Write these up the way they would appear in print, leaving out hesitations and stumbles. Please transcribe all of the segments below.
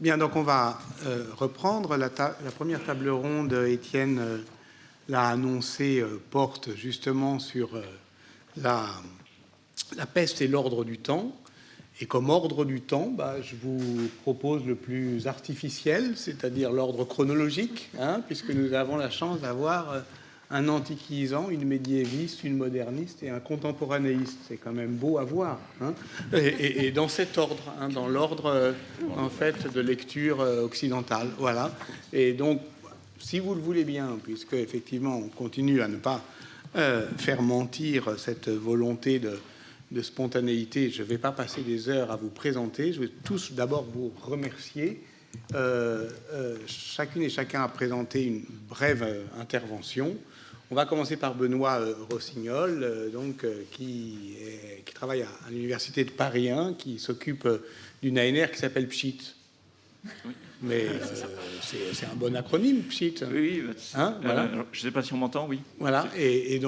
Bien, donc on va reprendre la première table ronde. Étienne l'a annoncé, porte justement sur la peste et l'ordre du temps. Et comme ordre du temps, je vous propose le plus artificiel, c'est-à-dire l'ordre chronologique, puisque nous avons la chance d'avoir un antiquisant, une médiéviste, une moderniste et un contemporanéiste. C'est quand même beau à voir. Et dans cet ordre, dans l'ordre en fait de lecture occidentale. Voilà. Et donc, si vous le voulez bien, puisque effectivement on continue à ne pas faire mentir cette volonté de spontanéité, je ne vais pas passer des heures à vous présenter. Je vais tous d'abord vous remercier. Chacune et chacun a présenté une brève intervention. On va commencer par Benoît Rossignol, qui travaille à l'Université de Paris 1, qui s'occupe d'une ANR qui s'appelle PSHIT. Oui. Mais c'est un bon acronyme, PSHIT. Oui, voilà. Je ne sais pas si on m'entend, oui. Voilà, et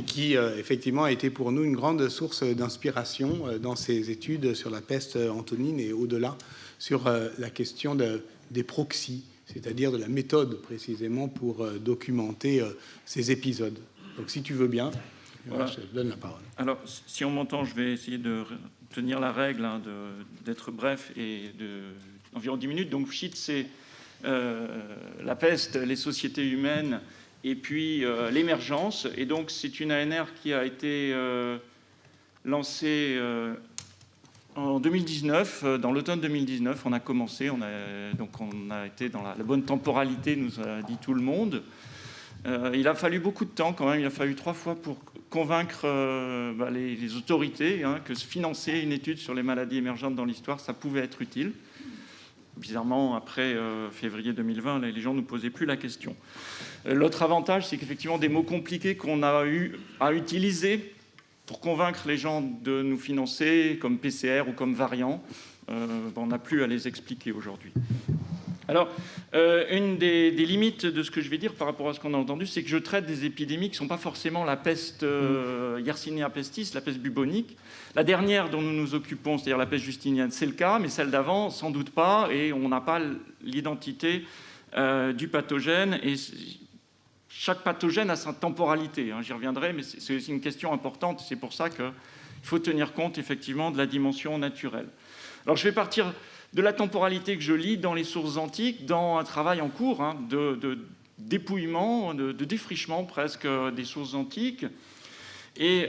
qui, effectivement, a été pour nous une grande source d'inspiration dans ses études sur la peste antonine et au-delà sur la question des proxys, c'est-à-dire de la méthode, précisément, pour documenter ces épisodes. Donc, si tu veux bien, voilà. Je te donne la parole. Alors, si on m'entend, je vais essayer de tenir la règle, d'être bref et d'environ 10 minutes. Donc, PSHIT, c'est la peste, les sociétés humaines et puis l'émergence. Et donc, c'est une ANR qui a été lancée en 2019, dans l'automne 2019. On a commencé, on a été dans la bonne temporalité, nous a dit tout le monde. Il a fallu beaucoup de temps quand même, il a fallu 3 fois pour convaincre les autorités que financer une étude sur les maladies émergentes dans l'histoire, ça pouvait être utile. Bizarrement, après février 2020, les gens ne nous posaient plus la question. L'autre avantage, c'est qu'effectivement, des mots compliqués qu'on a eu à utiliser pour convaincre les gens de nous financer, comme PCR ou comme variant, on n'a plus à les expliquer aujourd'hui. Alors, une des limites de ce que je vais dire par rapport à ce qu'on a entendu, c'est que je traite des épidémies qui ne sont pas forcément la peste Yersinia pestis, la peste bubonique. La dernière dont nous nous occupons, c'est-à-dire la peste justinienne, c'est le cas, mais celle d'avant, sans doute pas, et on n'a pas l'identité du pathogène. Et chaque pathogène a sa temporalité, j'y reviendrai, mais c'est aussi une question importante. C'est pour ça qu'il faut tenir compte, effectivement, de la dimension naturelle. Alors, je vais partir de la temporalité que je lis dans les sources antiques, dans un travail en cours de dépouillement, de défrichement presque des sources antiques. Et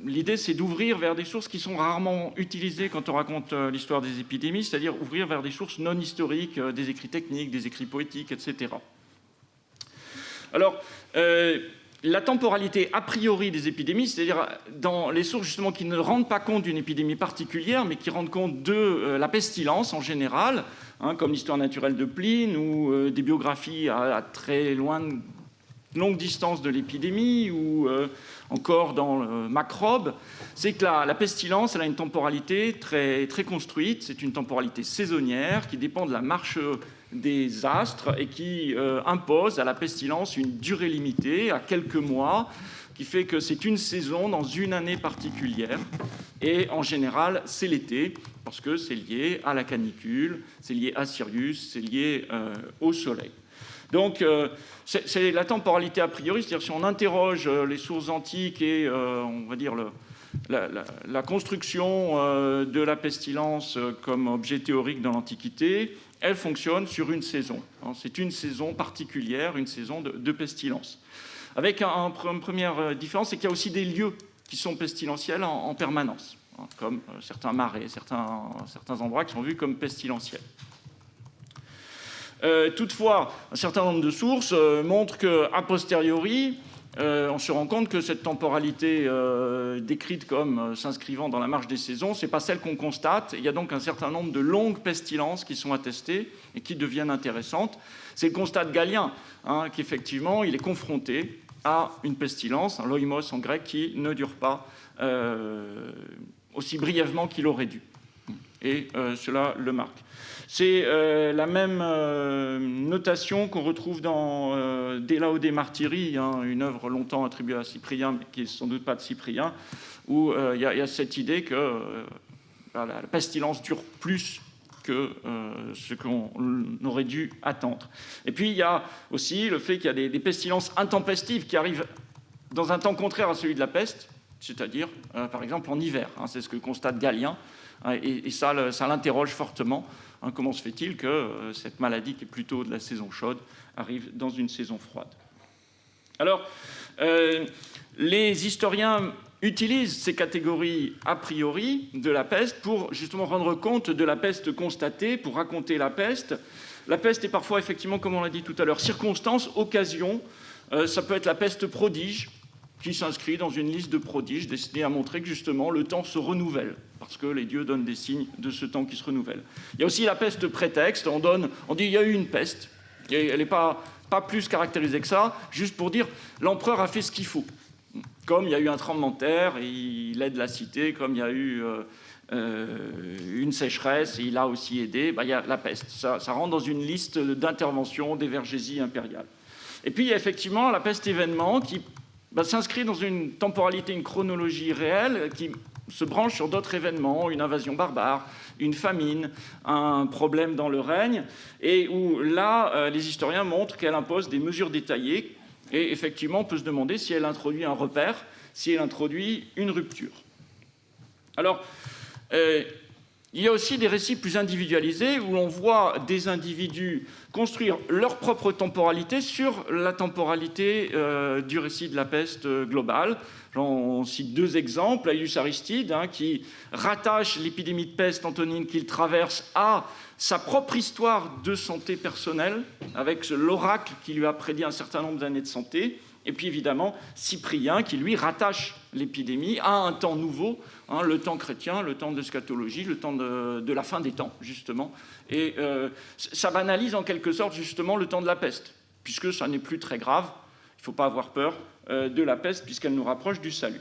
l'idée, c'est d'ouvrir vers des sources qui sont rarement utilisées quand on raconte l'histoire des épidémies, c'est-à-dire ouvrir vers des sources non historiques, des écrits techniques, des écrits poétiques, etc. Alors, la temporalité a priori des épidémies, c'est-à-dire dans les sources justement qui ne rendent pas compte d'une épidémie particulière, mais qui rendent compte de la pestilence en général, comme l'histoire naturelle de Pline ou des biographies à très longue distance de l'épidémie, ou encore dans le Macrobe, c'est que la pestilence, elle a une temporalité très, très construite. C'est une temporalité saisonnière qui dépend de la marche des astres et qui impose à la pestilence une durée limitée à quelques mois, qui fait que c'est une saison dans une année particulière. Et en général, c'est l'été, parce que c'est lié à la canicule, c'est lié à Sirius, c'est lié au soleil. Donc, c'est la temporalité a priori, c'est-à-dire si on interroge les sources antiques et, on va dire, la construction de la pestilence comme objet théorique dans l'Antiquité, elle fonctionne sur une saison. C'est une saison particulière, une saison de pestilence. Avec une première différence, c'est qu'il y a aussi des lieux qui sont pestilentiels en permanence, comme certains marais, certains endroits qui sont vus comme pestilentiels. Toutefois, un certain nombre de sources montrent qu'a posteriori, on se rend compte que cette temporalité décrite comme s'inscrivant dans la marche des saisons, ce n'est pas celle qu'on constate. Il y a donc un certain nombre de longues pestilences qui sont attestées et qui deviennent intéressantes. C'est le constat de Galien, qu'effectivement, il est confronté à une pestilence, un loïmos en grec, qui ne dure pas aussi brièvement qu'il aurait dû. Et cela le marque. C'est la même notation qu'on retrouve dans De Laude Martyri, une œuvre longtemps attribuée à Cyprien, mais qui n'est sans doute pas de Cyprien, où il y a cette idée que la pestilence dure plus que ce qu'on aurait dû attendre. Et puis il y a aussi le fait qu'il y a des pestilences intempestives qui arrivent dans un temps contraire à celui de la peste, c'est-à-dire par exemple en hiver. C'est ce que constate Galien, et ça l'interroge fortement. Comment se fait-il que cette maladie, qui est plutôt de la saison chaude, arrive dans une saison froide? Alors, les historiens utilisent ces catégories a priori de la peste pour justement rendre compte de la peste constatée, pour raconter la peste. La peste est parfois, effectivement, comme on l'a dit tout à l'heure, circonstance, occasion. Ça peut être la peste prodige, qui s'inscrit dans une liste de prodiges destinée à montrer que, justement, le temps se renouvelle, parce que les dieux donnent des signes de ce temps qui se renouvelle. Il y a aussi la peste prétexte. On dit il y a eu une peste, et elle n'est pas plus caractérisée que ça, juste pour dire l'empereur a fait ce qu'il faut. Comme il y a eu un tremblement de terre, et il aide la cité, comme il y a eu une sécheresse, et il a aussi aidé, il y a la peste. Ça rentre dans une liste d'interventions d'évergésie impériale. Et puis il y a effectivement la peste événement qui s'inscrit dans une temporalité, une chronologie réelle qui se branche sur d'autres événements, une invasion barbare, une famine, un problème dans le règne, et où là, les historiens montrent qu'elle impose des mesures détaillées, et effectivement, on peut se demander si elle introduit un repère, si elle introduit une rupture. Alors, il y a aussi des récits plus individualisés où on voit des individus construire leur propre temporalité sur la temporalité du récit de la peste globale. On cite deux exemples. Aelius Aristide, qui rattache l'épidémie de peste antonine qu'il traverse à sa propre histoire de santé personnelle, avec l'oracle qui lui a prédit un certain nombre d'années de santé. Et puis évidemment, Cyprien, qui lui rattache l'épidémie à un temps nouveau, le temps chrétien, le temps de l'eschatologie, le temps de la fin des temps, justement. Et ça banalise en quelque sorte, justement, le temps de la peste, puisque ça n'est plus très grave. Il ne faut pas avoir peur de la peste, puisqu'elle nous rapproche du salut.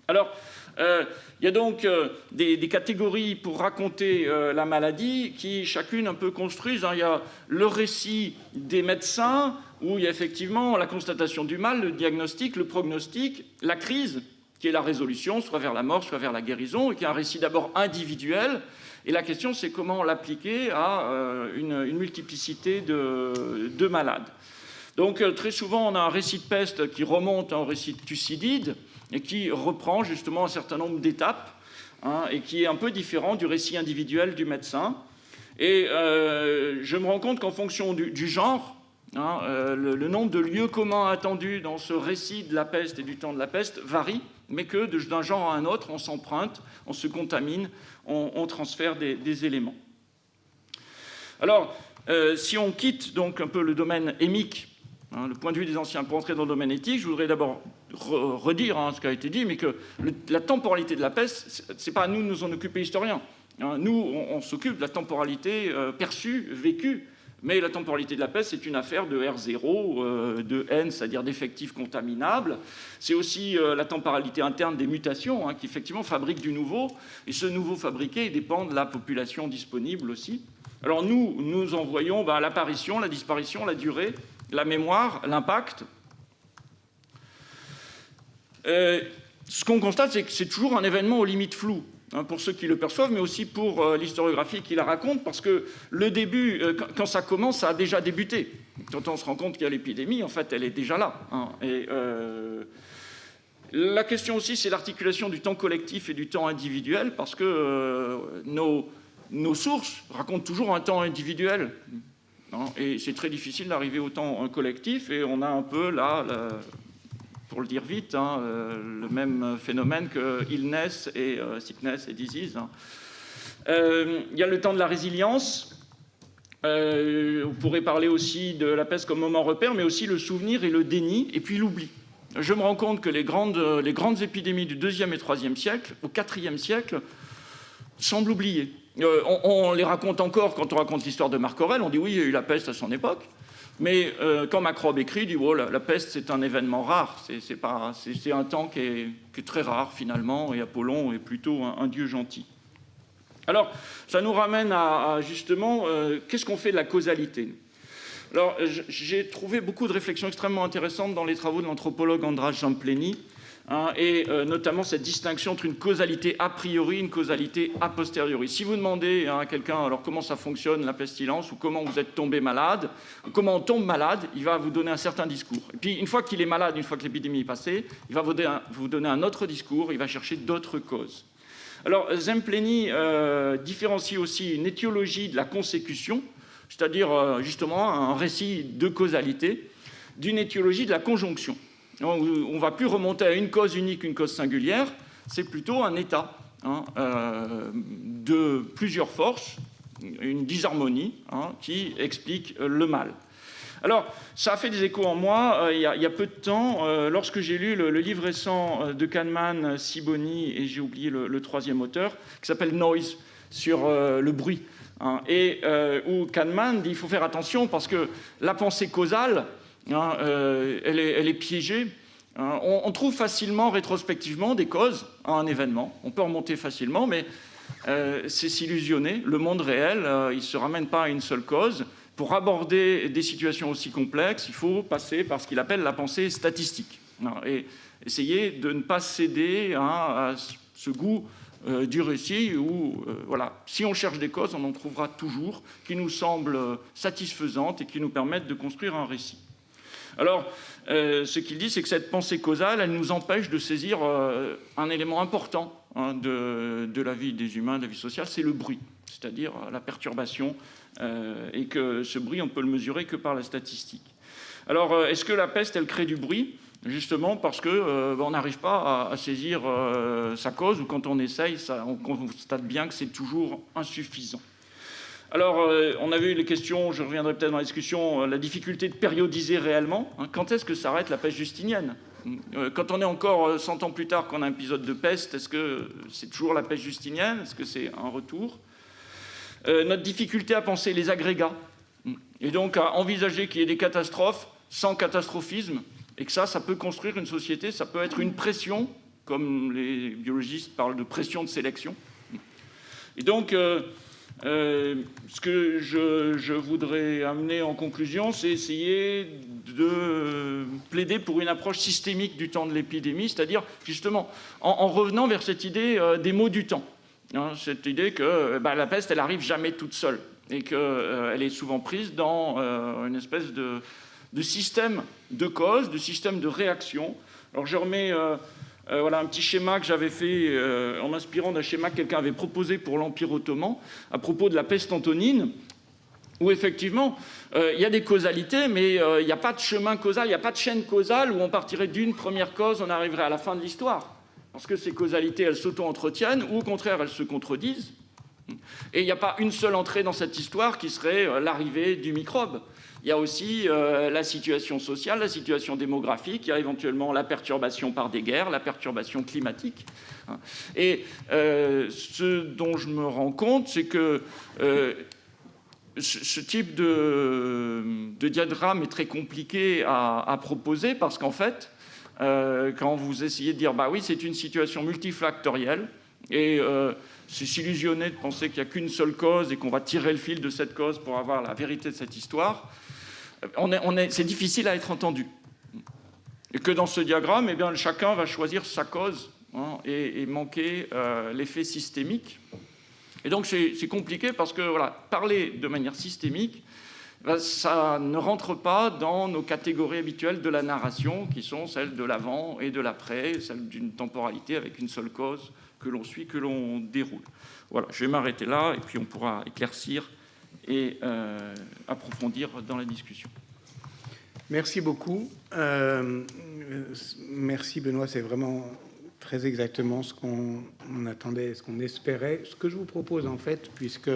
Alors, il y a donc des catégories pour raconter la maladie qui, chacune, un peu construisent. Il y a le récit des médecins, où il y a effectivement la constatation du mal, le diagnostic, le prognostic, la crise, qui est la résolution, soit vers la mort, soit vers la guérison, et qui est un récit d'abord individuel. Et la question, c'est comment l'appliquer à une multiplicité de malades. Donc, très souvent, on a un récit de peste qui remonte à un récit de Thucydide, et qui reprend justement un certain nombre d'étapes, et qui est un peu différent du récit individuel du médecin. Et je me rends compte qu'en fonction du genre, le nombre de lieux communs attendus dans ce récit de la peste et du temps de la peste varie, mais que d'un genre à un autre, on s'emprunte, on se contamine, on transfère des éléments. Alors, si on quitte donc un peu le domaine émique, le point de vue des anciens, pour entrer dans le domaine éthique, je voudrais d'abord redire ce qui a été dit, mais que la temporalité de la peste, ce n'est pas à nous de nous en occuper historiens. Nous, on s'occupe de la temporalité perçue, vécue, mais la temporalité de la peste, c'est une affaire de R0, de N, c'est-à-dire d'effectifs contaminables. C'est aussi la temporalité interne des mutations, qui effectivement fabriquent du nouveau, et ce nouveau fabriqué dépend de la population disponible aussi. Alors nous en voyons l'apparition, la disparition, la durée, la mémoire, l'impact. Ce qu'on constate, c'est que c'est toujours un événement aux limites floues, pour ceux qui le perçoivent, mais aussi pour l'historiographie qui la raconte, parce que le début, quand ça commence, ça a déjà débuté. Quand on se rend compte qu'il y a l'épidémie, en fait, elle est déjà là. Et la question aussi, c'est l'articulation du temps collectif et du temps individuel, parce que nos sources racontent toujours un temps individuel. Et c'est très difficile d'arriver au temps collectif, et on a un peu là, pour le dire vite, le même phénomène que illness et sickness et disease. Il y a le temps de la résilience. On pourrait parler aussi de la peste comme moment repère, mais aussi le souvenir et le déni, et puis l'oubli. Je me rends compte que les grandes épidémies du IIe et IIIe siècle, au IVe siècle, semblent oubliées. On les raconte encore quand on raconte l'histoire de Marc Aurèle. On dit oui, il y a eu la peste à son époque. Mais quand Macrobe écrit, il dit la peste, c'est un événement rare. C'est un temps qui est très rare, finalement, et Apollon est plutôt un dieu gentil. Alors, ça nous ramène à justement, qu'est-ce qu'on fait de la causalité ? Alors, j'ai trouvé beaucoup de réflexions extrêmement intéressantes dans les travaux de l'anthropologue András Jampleni, hein, et notamment cette distinction entre une causalité a priori et une causalité a posteriori. Si vous demandez à quelqu'un alors comment ça fonctionne la pestilence, ou comment vous êtes tombé malade, ou comment on tombe malade, il va vous donner un certain discours. Et puis une fois qu'il est malade, une fois que l'épidémie est passée, il va vous donner un autre discours, il va chercher d'autres causes. Alors Zempleni différencie aussi une étiologie de la consécution, c'est-à-dire justement un récit de causalité, d'une étiologie de la conjonction. On ne va plus remonter à une cause unique, une cause singulière, c'est plutôt un état de plusieurs forces, une disharmonie qui explique le mal. Alors, ça a fait des échos en moi il y a peu de temps, lorsque j'ai lu le livre récent de Kahneman, Sibony, et j'ai oublié le troisième auteur, qui s'appelle Noise, sur le bruit. Et où Kahneman dit qu'il faut faire attention parce que la pensée causale, elle est piégée. On trouve facilement, rétrospectivement, des causes à un événement. On peut remonter facilement, mais c'est s'illusionner. Le monde réel, il ne se ramène pas à une seule cause. Pour aborder des situations aussi complexes, il faut passer par ce qu'il appelle la pensée statistique. Et essayer de ne pas céder à ce goût du récit où, voilà, si on cherche des causes, on en trouvera toujours qui nous semblent satisfaisantes et qui nous permettent de construire un récit. Alors, ce qu'il dit, c'est que cette pensée causale, elle nous empêche de saisir un élément important de la vie des humains, de la vie sociale, c'est le bruit, c'est-à-dire la perturbation, et que ce bruit, on ne peut le mesurer que par la statistique. Alors, est-ce que la peste, elle crée du bruit ? Justement parce qu'on n'arrive pas à saisir sa cause, ou quand on essaye, on constate bien que c'est toujours insuffisant. Alors, on avait eu les questions, je reviendrai peut-être dans la discussion, la difficulté de périodiser réellement. Quand est-ce que s'arrête la peste justinienne ? Quand on est encore 100 ans plus tard qu'on a un épisode de peste, est-ce que c'est toujours la peste justinienne ? Est-ce que c'est un retour ? Notre difficulté à penser les agrégats, et donc à envisager qu'il y ait des catastrophes sans catastrophisme, et que ça peut construire une société, ça peut être une pression, comme les biologistes parlent de pression de sélection. Et donc, ce que je voudrais amener en conclusion, c'est essayer de plaider pour une approche systémique du temps de l'épidémie, c'est-à-dire justement en revenant vers cette idée des maux du temps. Cette idée que la peste, elle n'arrive jamais toute seule et qu'elle est souvent prise dans une espèce de système de cause, de système de réaction. Alors je remets voilà un petit schéma que j'avais fait en m'inspirant d'un schéma que quelqu'un avait proposé pour l'Empire ottoman à propos de la peste antonine, où effectivement il y a des causalités, mais il n'y a pas de chemin causal, il n'y a pas de chaîne causale où on partirait d'une première cause, on arriverait à la fin de l'histoire. Parce que ces causalités, elles s'auto-entretiennent, ou au contraire, elles se contredisent. Et il n'y a pas une seule entrée dans cette histoire qui serait l'arrivée du microbe. Il y a aussi la situation sociale, la situation démographique, il y a éventuellement la perturbation par des guerres, la perturbation climatique. Et ce dont je me rends compte, c'est que ce type de diagramme est très compliqué à proposer, parce qu'en fait, quand vous essayez de dire bah oui, c'est une situation multifactorielle, et c'est s'illusionner de penser qu'il n'y a qu'une seule cause et qu'on va tirer le fil de cette cause pour avoir la vérité de cette histoire, c'est difficile à être entendu. Et que dans ce diagramme, eh bien, chacun va choisir sa cause et manquer l'effet systémique. Et donc c'est compliqué parce que voilà, parler de manière systémique, ça ne rentre pas dans nos catégories habituelles de la narration, qui sont celles de l'avant et de l'après, celles d'une temporalité avec une seule cause que l'on suit, que l'on déroule. Voilà, je vais m'arrêter là, et puis on pourra éclaircir et approfondir dans la discussion. Merci beaucoup. Merci Benoît, c'est vraiment très exactement ce qu'on attendait, ce qu'on espérait. Ce que je vous propose en fait, puisque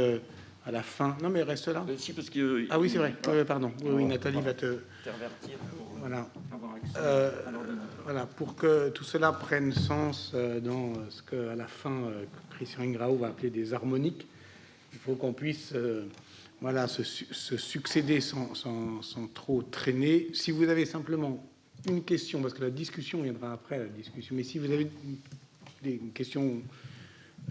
à la fin... Non mais reste là. Si, parce que... Ah oui, c'est vrai, pardon. Oui, Nathalie va te... Intervertir pour voilà. avoir accès à l'ordinateur. Voilà, pour que tout cela prenne sens dans ce qu'à la fin Christian Ingrao va appeler des harmoniques, il faut qu'on puisse voilà, se succéder sans trop traîner. Si vous avez simplement une question, parce que la discussion viendra après la discussion, mais si vous avez des questions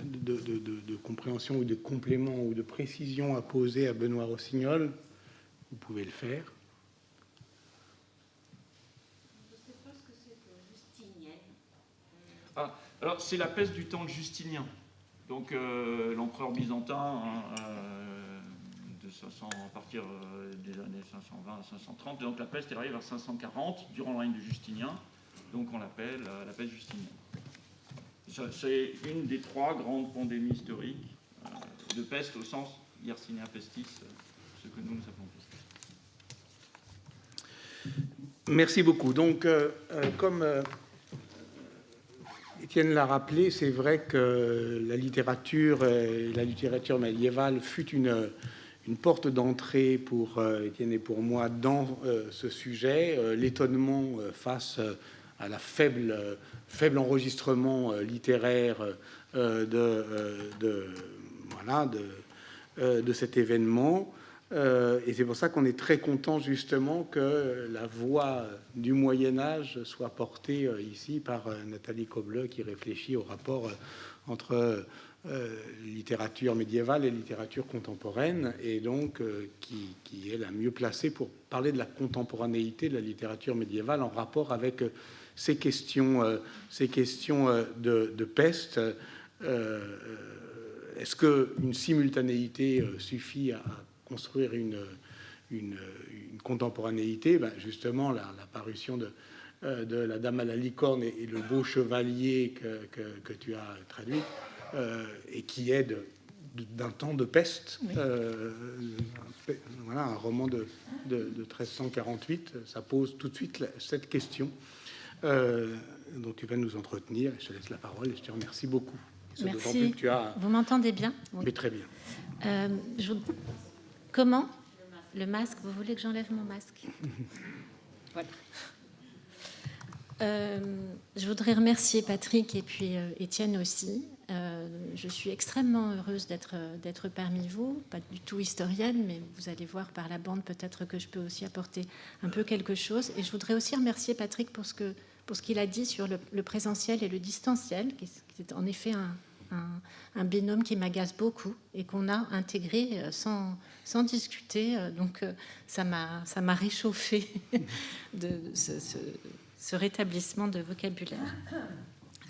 de compréhension ou de complément ou de précision à poser à Benoît Rossignol, vous pouvez le faire. Je ne sais pas ce que c'est que justinienne. Alors, c'est la peste du temps de Justinien. Donc, l'empereur byzantin, de 500, à partir des années 520 à 530. Donc, la peste, elle arrive à 540, durant le règne de Justinien. Donc, on l'appelle la peste justinienne. C'est une des 3 grandes pandémies historiques de peste au sens Yersinia pestis, ce que nous appelons peste. Merci beaucoup. Donc, comme Étienne l'a rappelé, c'est vrai que la littérature médiévale fut une porte d'entrée pour Étienne et pour moi dans ce sujet. L'étonnement face à la faible enregistrement littéraire de cet événement. Et c'est pour ça qu'on est très content justement que la voix du Moyen-Âge soit portée ici par Nathalie Koble, qui réfléchit au rapport entre littérature médiévale et littérature contemporaine, et donc qui est la mieux placée pour parler de la contemporanéité de la littérature médiévale en rapport avec ces questions de peste. Est-ce qu'une simultanéité suffit à construire une contemporanéité? Justement, la parution de La Dame à la licorne et le beau chevalier que tu as traduit, et qui est d'un temps de peste, oui. Un roman de 1348, ça pose tout de suite cette question dont tu vas nous entretenir. Je te laisse la parole et je te remercie beaucoup. Merci. Que tu as... Vous m'entendez bien? Oui, très bien. Comment? Le masque, vous voulez que j'enlève mon masque? Voilà. Je voudrais remercier Patrick et puis Étienne aussi. Je suis extrêmement heureuse d'être parmi vous, pas du tout historienne, mais vous allez voir par la bande peut-être que je peux aussi apporter un peu quelque chose. Et je voudrais aussi remercier Patrick pour ce qu'il a dit sur le présentiel et le distanciel, qui est en effet un binôme qui m'agace beaucoup et qu'on a intégré sans discuter. Donc ça m'a réchauffé de ce rétablissement de vocabulaire.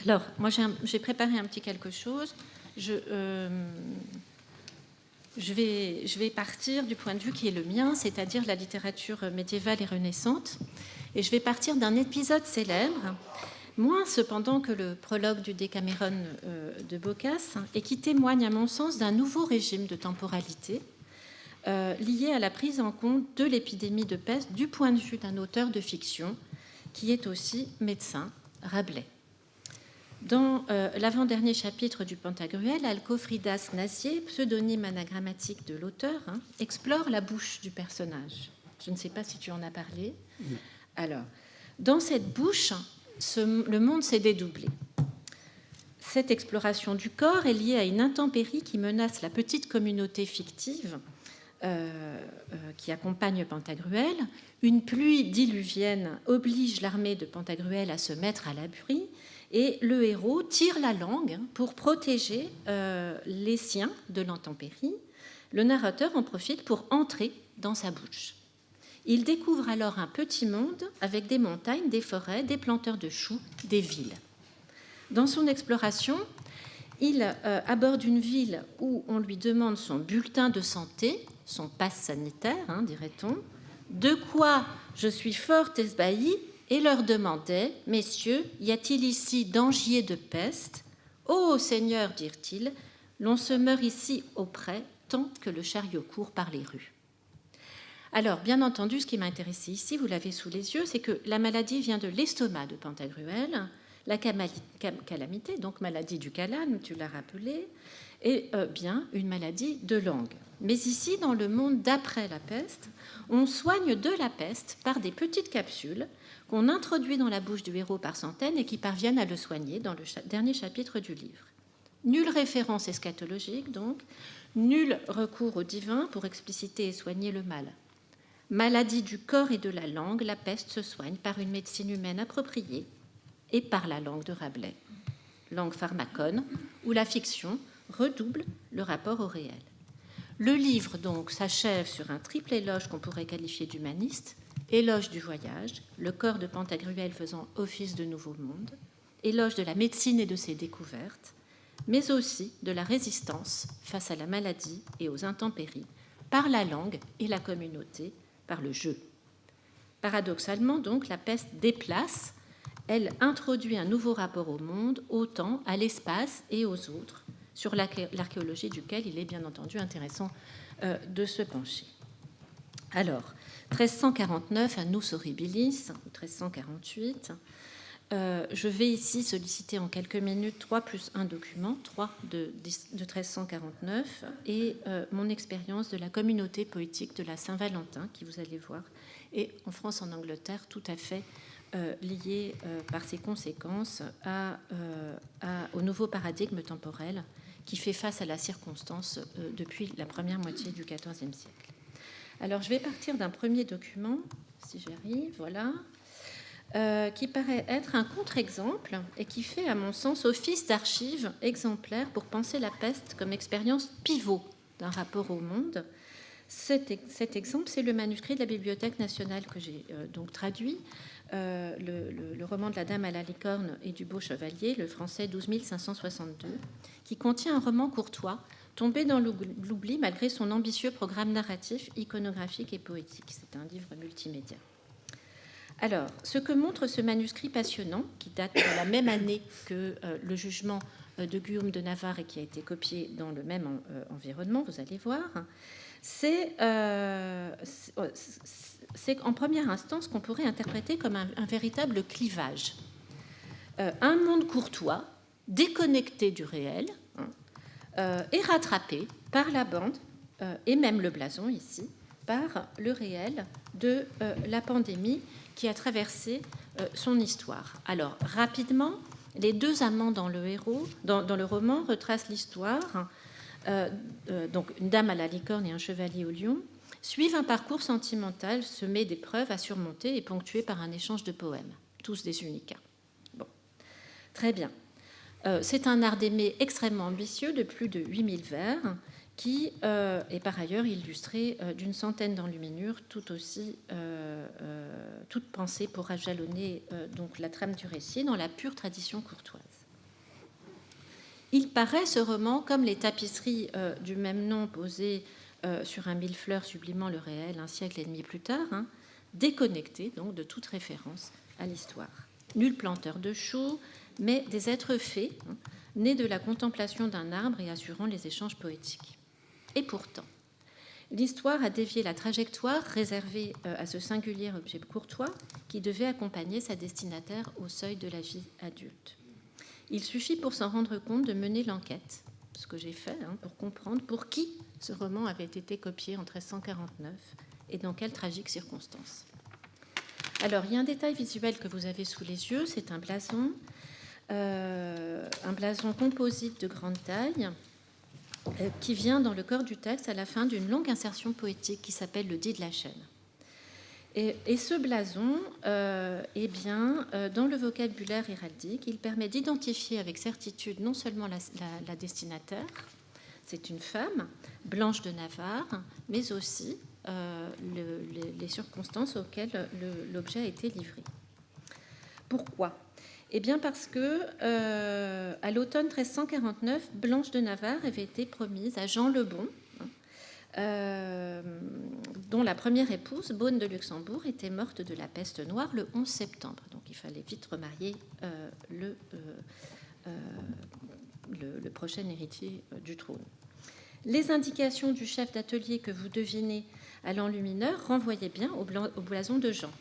Alors, moi j'ai préparé un petit quelque chose. Je vais partir du point de vue qui est le mien, c'est-à-dire la littérature médiévale et renaissante. Et je vais partir d'un épisode célèbre, moins cependant que le prologue du Décaméron de Boccace, et qui témoigne à mon sens d'un nouveau régime de temporalité lié à la prise en compte de l'épidémie de peste du point de vue d'un auteur de fiction qui est aussi médecin, Rabelais. Dans l'avant-dernier chapitre du Pantagruel, Alcofridas Nassier, pseudonyme anagrammatique de l'auteur, explore la bouche du personnage. Je ne sais pas si tu en as parlé. Oui. Alors, dans cette bouche, le monde s'est dédoublé. Cette exploration du corps est liée à une intempérie qui menace la petite communauté fictive qui accompagne Pantagruel. Une pluie diluvienne oblige l'armée de Pantagruel à se mettre à l'abri et le héros tire la langue pour protéger les siens de l'intempérie. Le narrateur en profite pour entrer dans sa bouche. Il découvre alors un petit monde avec des montagnes, des forêts, des planteurs de choux, des villes. Dans son exploration, il aborde une ville où on lui demande son bulletin de santé, son passe sanitaire, dirait-on, de quoi je suis fort esbahi, et leur demandait, messieurs, y a-t-il ici danger de peste? Ô Seigneur, dirent-ils, l'on se meurt ici auprès tant que le chariot court par les rues. Alors, bien entendu, ce qui m'a intéressé ici, vous l'avez sous les yeux, c'est que la maladie vient de l'estomac de Pantagruel, la calamité, donc maladie du calame, tu l'as rappelé, est bien une maladie de langue. Mais ici, dans le monde d'après la peste, on soigne de la peste par des petites capsules qu'on introduit dans la bouche du héros par centaines et qui parviennent à le soigner dans le dernier chapitre du livre. Nulle référence eschatologique, donc, nul recours au divin pour expliciter et soigner le mal. Maladie du corps et de la langue, la peste se soigne par une médecine humaine appropriée et par la langue de Rabelais, langue pharmacone, où la fiction redouble le rapport au réel. Le livre, donc, s'achève sur un triple éloge qu'on pourrait qualifier d'humaniste, éloge du voyage, le corps de Pantagruel faisant office de nouveau monde, éloge de la médecine et de ses découvertes, mais aussi de la résistance face à la maladie et aux intempéries, par la langue et la communauté, par le jeu. Paradoxalement, donc, la peste déplace, elle introduit un nouveau rapport au monde, au temps, à l'espace et aux autres, sur l'archéologie duquel il est bien entendu intéressant de se pencher. Alors, 1349, Annus Horribilis, 1348, je vais ici solliciter en quelques minutes 3 plus 1 document, 3 de 1349, et mon expérience de la communauté poétique de la Saint-Valentin, qui, vous allez voir, est en France, en Angleterre, tout à fait liée par ses conséquences au nouveau paradigme temporel qui fait face à la circonstance depuis la première moitié du XIVe siècle. Alors, je vais partir d'un premier document, si j'arrive, voilà, qui paraît être un contre-exemple et qui fait, à mon sens, office d'archive exemplaire pour penser la peste comme expérience pivot d'un rapport au monde. Cet exemple, c'est le manuscrit de la Bibliothèque nationale que j'ai donc traduit, le roman de la Dame à la licorne et du beau chevalier, le français 12562, qui contient un roman courtois tombé dans l'oubli malgré son ambitieux programme narratif, iconographique et poétique. C'est un livre multimédia. Alors, ce que montre ce manuscrit passionnant, qui date de la même année que le jugement de Guillaume de Navarre et qui a été copié dans le même environnement, vous allez voir, c'est en première instance qu'on pourrait interpréter comme un véritable clivage. Un monde courtois, déconnecté du réel, est rattrapé par la bande, et même le blason ici, par le réel de la pandémie qui a traversé son histoire. Alors, rapidement, les deux amants dans le roman retracent l'histoire. Donc, une dame à la licorne et un chevalier au lion suivent un parcours sentimental semé d'épreuves à surmonter et ponctué par un échange de poèmes, tous des unicats. Bon, très bien. C'est un art d'aimer extrêmement ambitieux de plus de 8000 vers qui est par ailleurs illustré d'une centaine d'enluminures, toutes pensées pour jalonner donc la trame du récit dans la pure tradition courtoise. Il paraît, ce roman, comme les tapisseries du même nom posées sur un millefleurs sublimant le réel un siècle et demi plus tard, déconnecté donc de toute référence à l'histoire. Nul planteur de choux, mais des êtres faits, nés de la contemplation d'un arbre et assurant les échanges poétiques. Et pourtant, l'histoire a dévié la trajectoire réservée à ce singulier objet courtois qui devait accompagner sa destinataire au seuil de la vie adulte. Il suffit pour s'en rendre compte de mener l'enquête, ce que j'ai fait, pour comprendre pour qui ce roman avait été copié en 1349 et dans quelles tragiques circonstances. Alors, il y a un détail visuel que vous avez sous les yeux, c'est un blason composite de grande taille, qui vient dans le corps du texte à la fin d'une longue insertion poétique qui s'appelle le dit de la chaîne. Et ce blason, dans le vocabulaire héraldique, il permet d'identifier avec certitude non seulement la destinataire, c'est une femme, Blanche de Navarre, mais aussi les circonstances auxquelles l'objet a été livré. Pourquoi ? Eh bien parce que, à l'automne 1349, Blanche de Navarre avait été promise à Jean le Bon, dont la première épouse, Beaune de Luxembourg, était morte de la peste noire le 11 septembre. Donc il fallait vite remarier le prochain héritier du trône. Les indications du chef d'atelier que vous devinez à l'enlumineur renvoyaient bien au blason de Jean.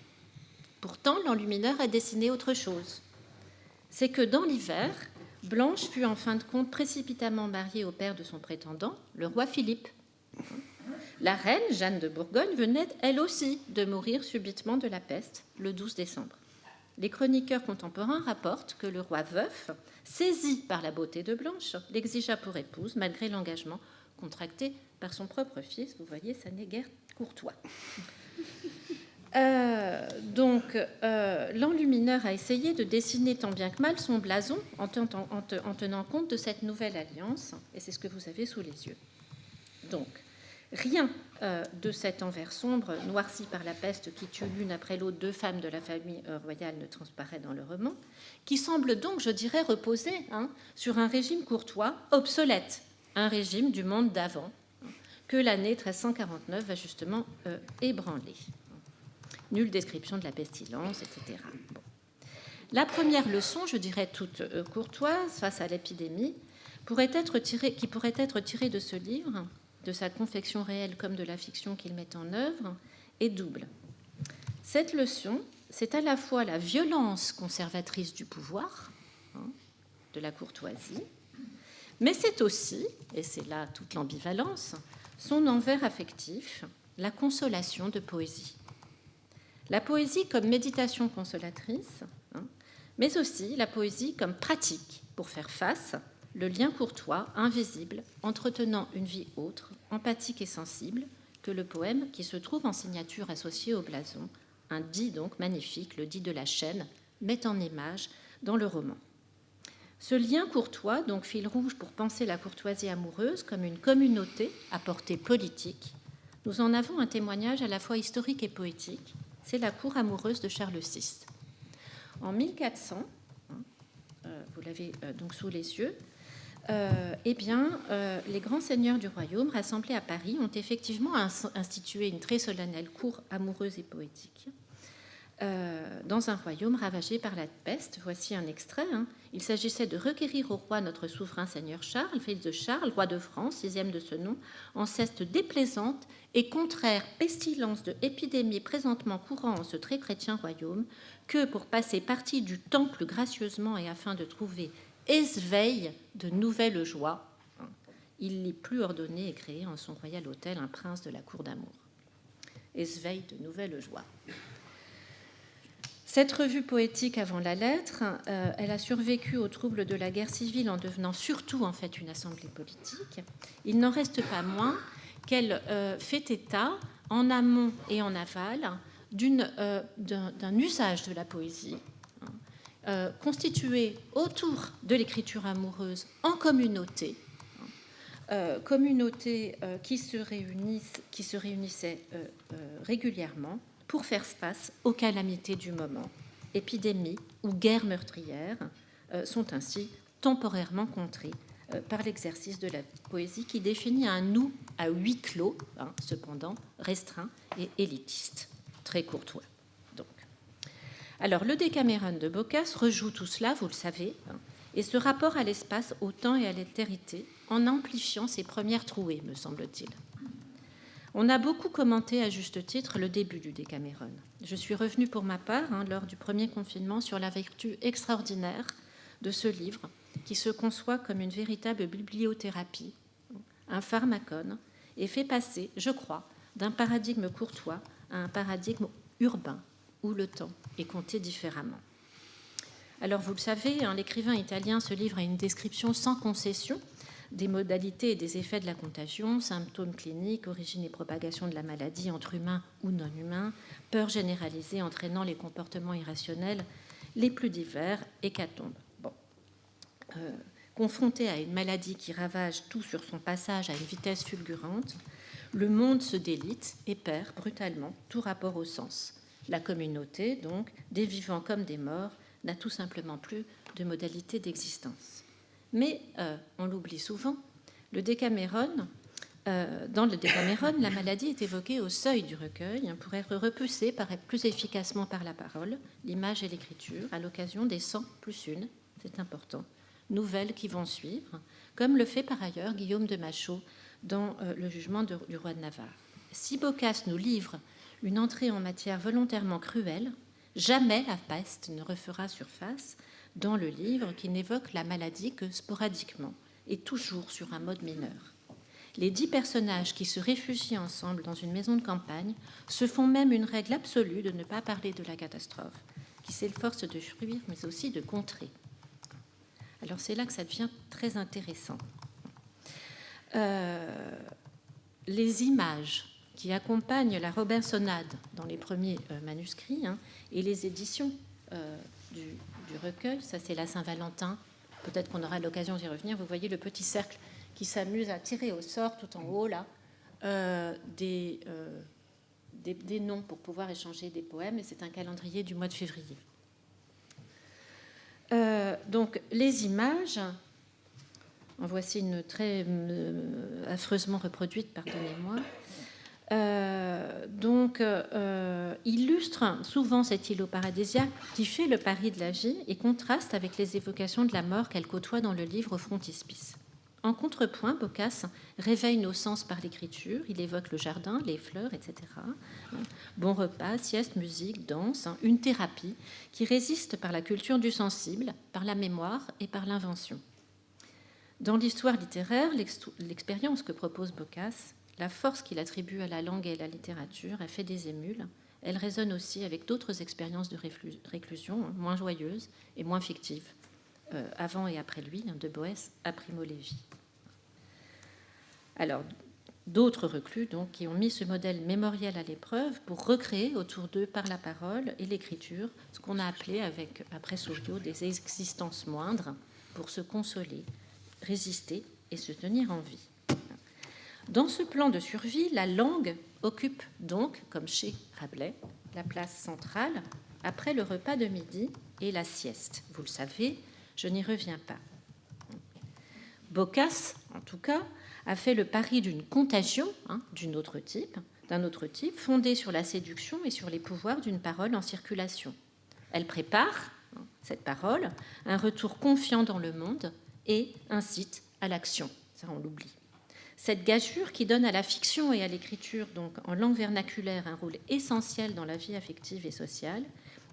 Pourtant, l'enlumineur a dessiné autre chose. C'est que dans l'hiver, Blanche fut en fin de compte précipitamment mariée au père de son prétendant, le roi Philippe. La reine, Jeanne de Bourgogne, venait elle aussi de mourir subitement de la peste le 12 décembre. Les chroniqueurs contemporains rapportent que le roi veuf, saisi par la beauté de Blanche, l'exigea pour épouse malgré l'engagement contracté par son propre fils. Vous voyez, ça n'est guère courtois. L'enlumineur a essayé de dessiner tant bien que mal son blason en tenant compte de cette nouvelle alliance, et c'est ce que vous avez sous les yeux. Donc, Rien de cet envers sombre, noirci par la peste qui tue l'une après l'autre 2 femmes de la famille royale, ne transparaît dans le roman, qui semble donc, je dirais, reposer sur un régime courtois obsolète, un régime du monde d'avant, que l'année 1349 va justement ébranler. Nulle description de la pestilence, etc. Bon. La première leçon, je dirais toute courtoise, face à l'épidémie, qui pourrait être tirée de ce livre, de sa confection réelle comme de la fiction qu'il met en œuvre, est double. Cette leçon, c'est à la fois la violence conservatrice du pouvoir, de la courtoisie, mais c'est aussi, et c'est là toute l'ambivalence, son envers affectif, la consolation de poésie. La poésie comme méditation consolatrice, mais aussi la poésie comme pratique pour faire face, le lien courtois, invisible, entretenant une vie autre, empathique et sensible, que le poème qui se trouve en signature associée au blason, un dit donc magnifique, le dit de la chaîne, met en image dans le roman. Ce lien courtois, donc fil rouge pour penser la courtoisie amoureuse comme une communauté à portée politique, nous en avons un témoignage à la fois historique et poétique, c'est la cour amoureuse de Charles VI. En 1400, vous l'avez donc sous les yeux, les grands seigneurs du royaume rassemblés à Paris ont effectivement institué une très solennelle cour amoureuse et poétique dans un royaume ravagé par la peste. Voici un extrait. Il s'agissait de requérir au roi notre souverain seigneur Charles, fils de Charles, roi de France, 6e de ce nom, en ceste déplaisante et contraire pestilence de épidémie présentement courant en ce très chrétien royaume, que pour passer partie du temps plus gracieusement et afin de trouver esveille de nouvelles joies, il l'y plus ordonné et créé en son royal hôtel un prince de la cour d'amour. Esveille de nouvelles joies. Cette revue poétique avant la lettre, elle a survécu aux troubles de la guerre civile en devenant surtout en fait une assemblée politique. Il n'en reste pas moins qu'elle fait état en amont et en aval d'un usage de la poésie constitué autour de l'écriture amoureuse en communauté, qui se réunissait régulièrement pour faire face aux calamités du moment. Épidémies ou guerres meurtrières sont ainsi temporairement contrées par l'exercice de la poésie qui définit un nous à huis clos, cependant restreint et élitiste, très courtois. Donc. Alors, le Décameron de Boccace rejoue tout cela, vous le savez, et ce rapport à l'espace, au temps et à l'altérité, en amplifiant ses premières trouées, me semble-t-il. On a beaucoup commenté à juste titre le début du Décameron. Je suis revenue pour ma part, lors du premier confinement, sur la vertu extraordinaire de ce livre, qui se conçoit comme une véritable bibliothérapie, un pharmacone, et fait passer, je crois, d'un paradigme courtois à un paradigme urbain, où le temps est compté différemment. Alors, vous le savez, l'écrivain italien se livre à une description sans concession des modalités et des effets de la contagion, symptômes cliniques, origine et propagation de la maladie entre humains ou non humains, peur généralisée entraînant les comportements irrationnels les plus divers, hécatombes. Confronté à une maladie qui ravage tout sur son passage à une vitesse fulgurante, le monde se délite et perd brutalement tout rapport au sens. La communauté, donc, des vivants comme des morts, n'a tout simplement plus de modalité d'existence. Mais, on l'oublie souvent, dans le Décameron, la maladie est évoquée au seuil du recueil pour être repoussée plus efficacement par la parole, l'image et l'écriture, à l'occasion des 100 plus une, c'est important, nouvelles qui vont suivre, comme le fait par ailleurs Guillaume de Machaut dans le jugement du roi de Navarre. Si Boccace nous livre une entrée en matière volontairement cruelle, jamais la peste ne refera surface dans le livre qui n'évoque la maladie que sporadiquement et toujours sur un mode mineur. Les 10 personnages qui se réfugient ensemble dans une maison de campagne se font même une règle absolue de ne pas parler de la catastrophe, qui s'efforce de fuir mais aussi de contrer. Alors c'est là que ça devient très intéressant. Les images qui accompagnent la Robinsonade dans les premiers manuscrits et les éditions du recueil, ça c'est la Saint-Valentin, peut-être qu'on aura l'occasion d'y revenir, vous voyez le petit cercle qui s'amuse à tirer au sort tout en haut là, des noms pour pouvoir échanger des poèmes, et c'est un calendrier du mois de février. Donc les images, en voici une très affreusement reproduite, pardonnez-moi, illustre souvent cet îlot paradisiaque qui fait le pari de la vie et contraste avec les évocations de la mort qu'elle côtoie dans le livre au frontispice. En contrepoint, Boccace réveille nos sens par l'écriture, il évoque le jardin, les fleurs, etc. Bon repas, sieste, musique, danse, une thérapie qui résiste par la culture du sensible, par la mémoire et par l'invention. Dans l'histoire littéraire, l'expérience que propose Boccace, la force qu'il attribue à la langue et à la littérature a fait des émules. Elle résonne aussi avec d'autres expériences de réclusion, moins joyeuses et moins fictives, avant et après lui, de Boès à Primo Levi. Alors, d'autres reclus donc, qui ont mis ce modèle mémoriel à l'épreuve pour recréer autour d'eux, par la parole et l'écriture, ce qu'on a appelé, après Souriau, des existences moindres pour se consoler, résister et se tenir en vie. Dans ce plan de survie, la langue occupe donc, comme chez Rabelais, la place centrale après le repas de midi et la sieste. Vous le savez, je n'y reviens pas. Boccace, en tout cas, a fait le pari d'une contagion d'un autre type, fondée sur la séduction et sur les pouvoirs d'une parole en circulation. Elle prépare, cette parole, un retour confiant dans le monde et incite à l'action. Ça, on l'oublie. Cette gageure qui donne à la fiction et à l'écriture, donc en langue vernaculaire, un rôle essentiel dans la vie affective et sociale,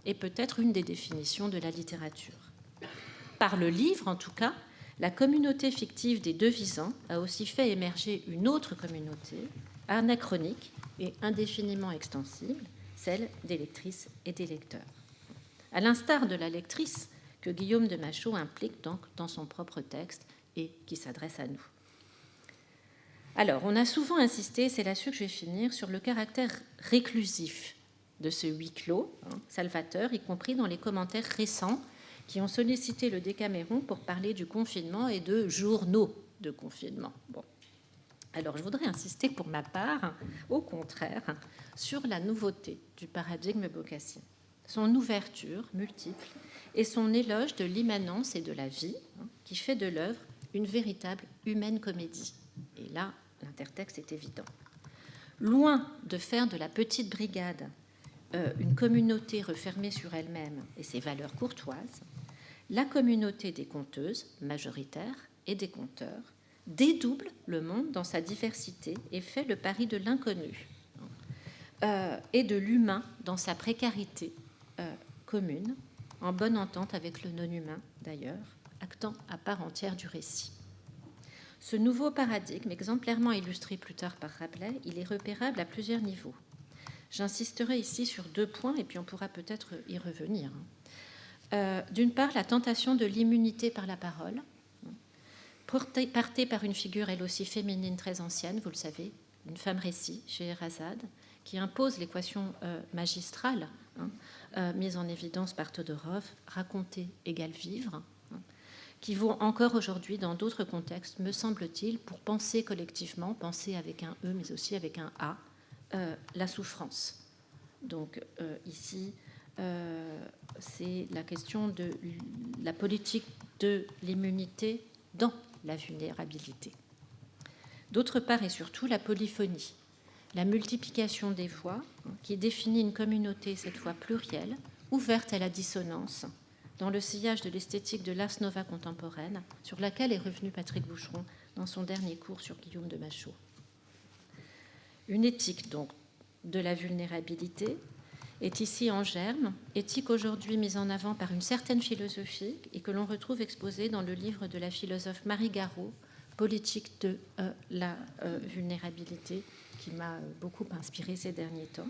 est peut-être une des définitions de la littérature. Par le livre, en tout cas, la communauté fictive des devisants a aussi fait émerger une autre communauté, anachronique et indéfiniment extensible, celle des lectrices et des lecteurs. À l'instar de la lectrice que Guillaume de Machaut implique donc dans son propre texte et qui s'adresse à nous. Alors, on a souvent insisté, c'est là-dessus que je vais finir, sur le caractère réclusif de ce huis clos, salvateur, y compris dans les commentaires récents qui ont sollicité le Décaméron pour parler du confinement et de journaux de confinement. Bon. Alors, je voudrais insister pour ma part, au contraire, sur la nouveauté du paradigme boccacien, son ouverture multiple et son éloge de l'immanence et de la vie, qui fait de l'œuvre une véritable humaine comédie. Et là, l'intertexte est évident. Loin de faire de la petite brigade une communauté refermée sur elle-même et ses valeurs courtoises, la communauté des conteuses, majoritaire, et des conteurs, dédouble le monde dans sa diversité et fait le pari de l'inconnu et de l'humain dans sa précarité commune, en bonne entente avec le non-humain d'ailleurs, actant à part entière du récit. Ce nouveau paradigme, exemplairement illustré plus tard par Rabelais, il est repérable à plusieurs niveaux. J'insisterai ici sur 2 points et puis on pourra peut-être y revenir. D'une part, la tentation de l'immunité par la parole, portée par une figure elle aussi féminine très ancienne, vous le savez, une femme récit, Scheherazade, qui impose l'équation magistrale mise en évidence par Todorov, raconter égale vivre, qui vaut encore aujourd'hui dans d'autres contextes, me semble-t-il, pour penser collectivement, penser avec un E, mais aussi avec un A, la souffrance. Donc ici, c'est la question de la politique de l'immunité dans la vulnérabilité. D'autre part et surtout, la polyphonie, la multiplication des voix, qui définit une communauté, cette fois plurielle, ouverte à la dissonance, dans le sillage de l'esthétique de l'ars nova contemporaine, sur laquelle est revenu Patrick Boucheron dans son dernier cours sur Guillaume de Machaut. Une éthique, donc, de la vulnérabilité est ici en germe, éthique aujourd'hui mise en avant par une certaine philosophie et que l'on retrouve exposée dans le livre de la philosophe Marie Garot, Politique de la vulnérabilité, qui m'a beaucoup inspirée ces derniers temps.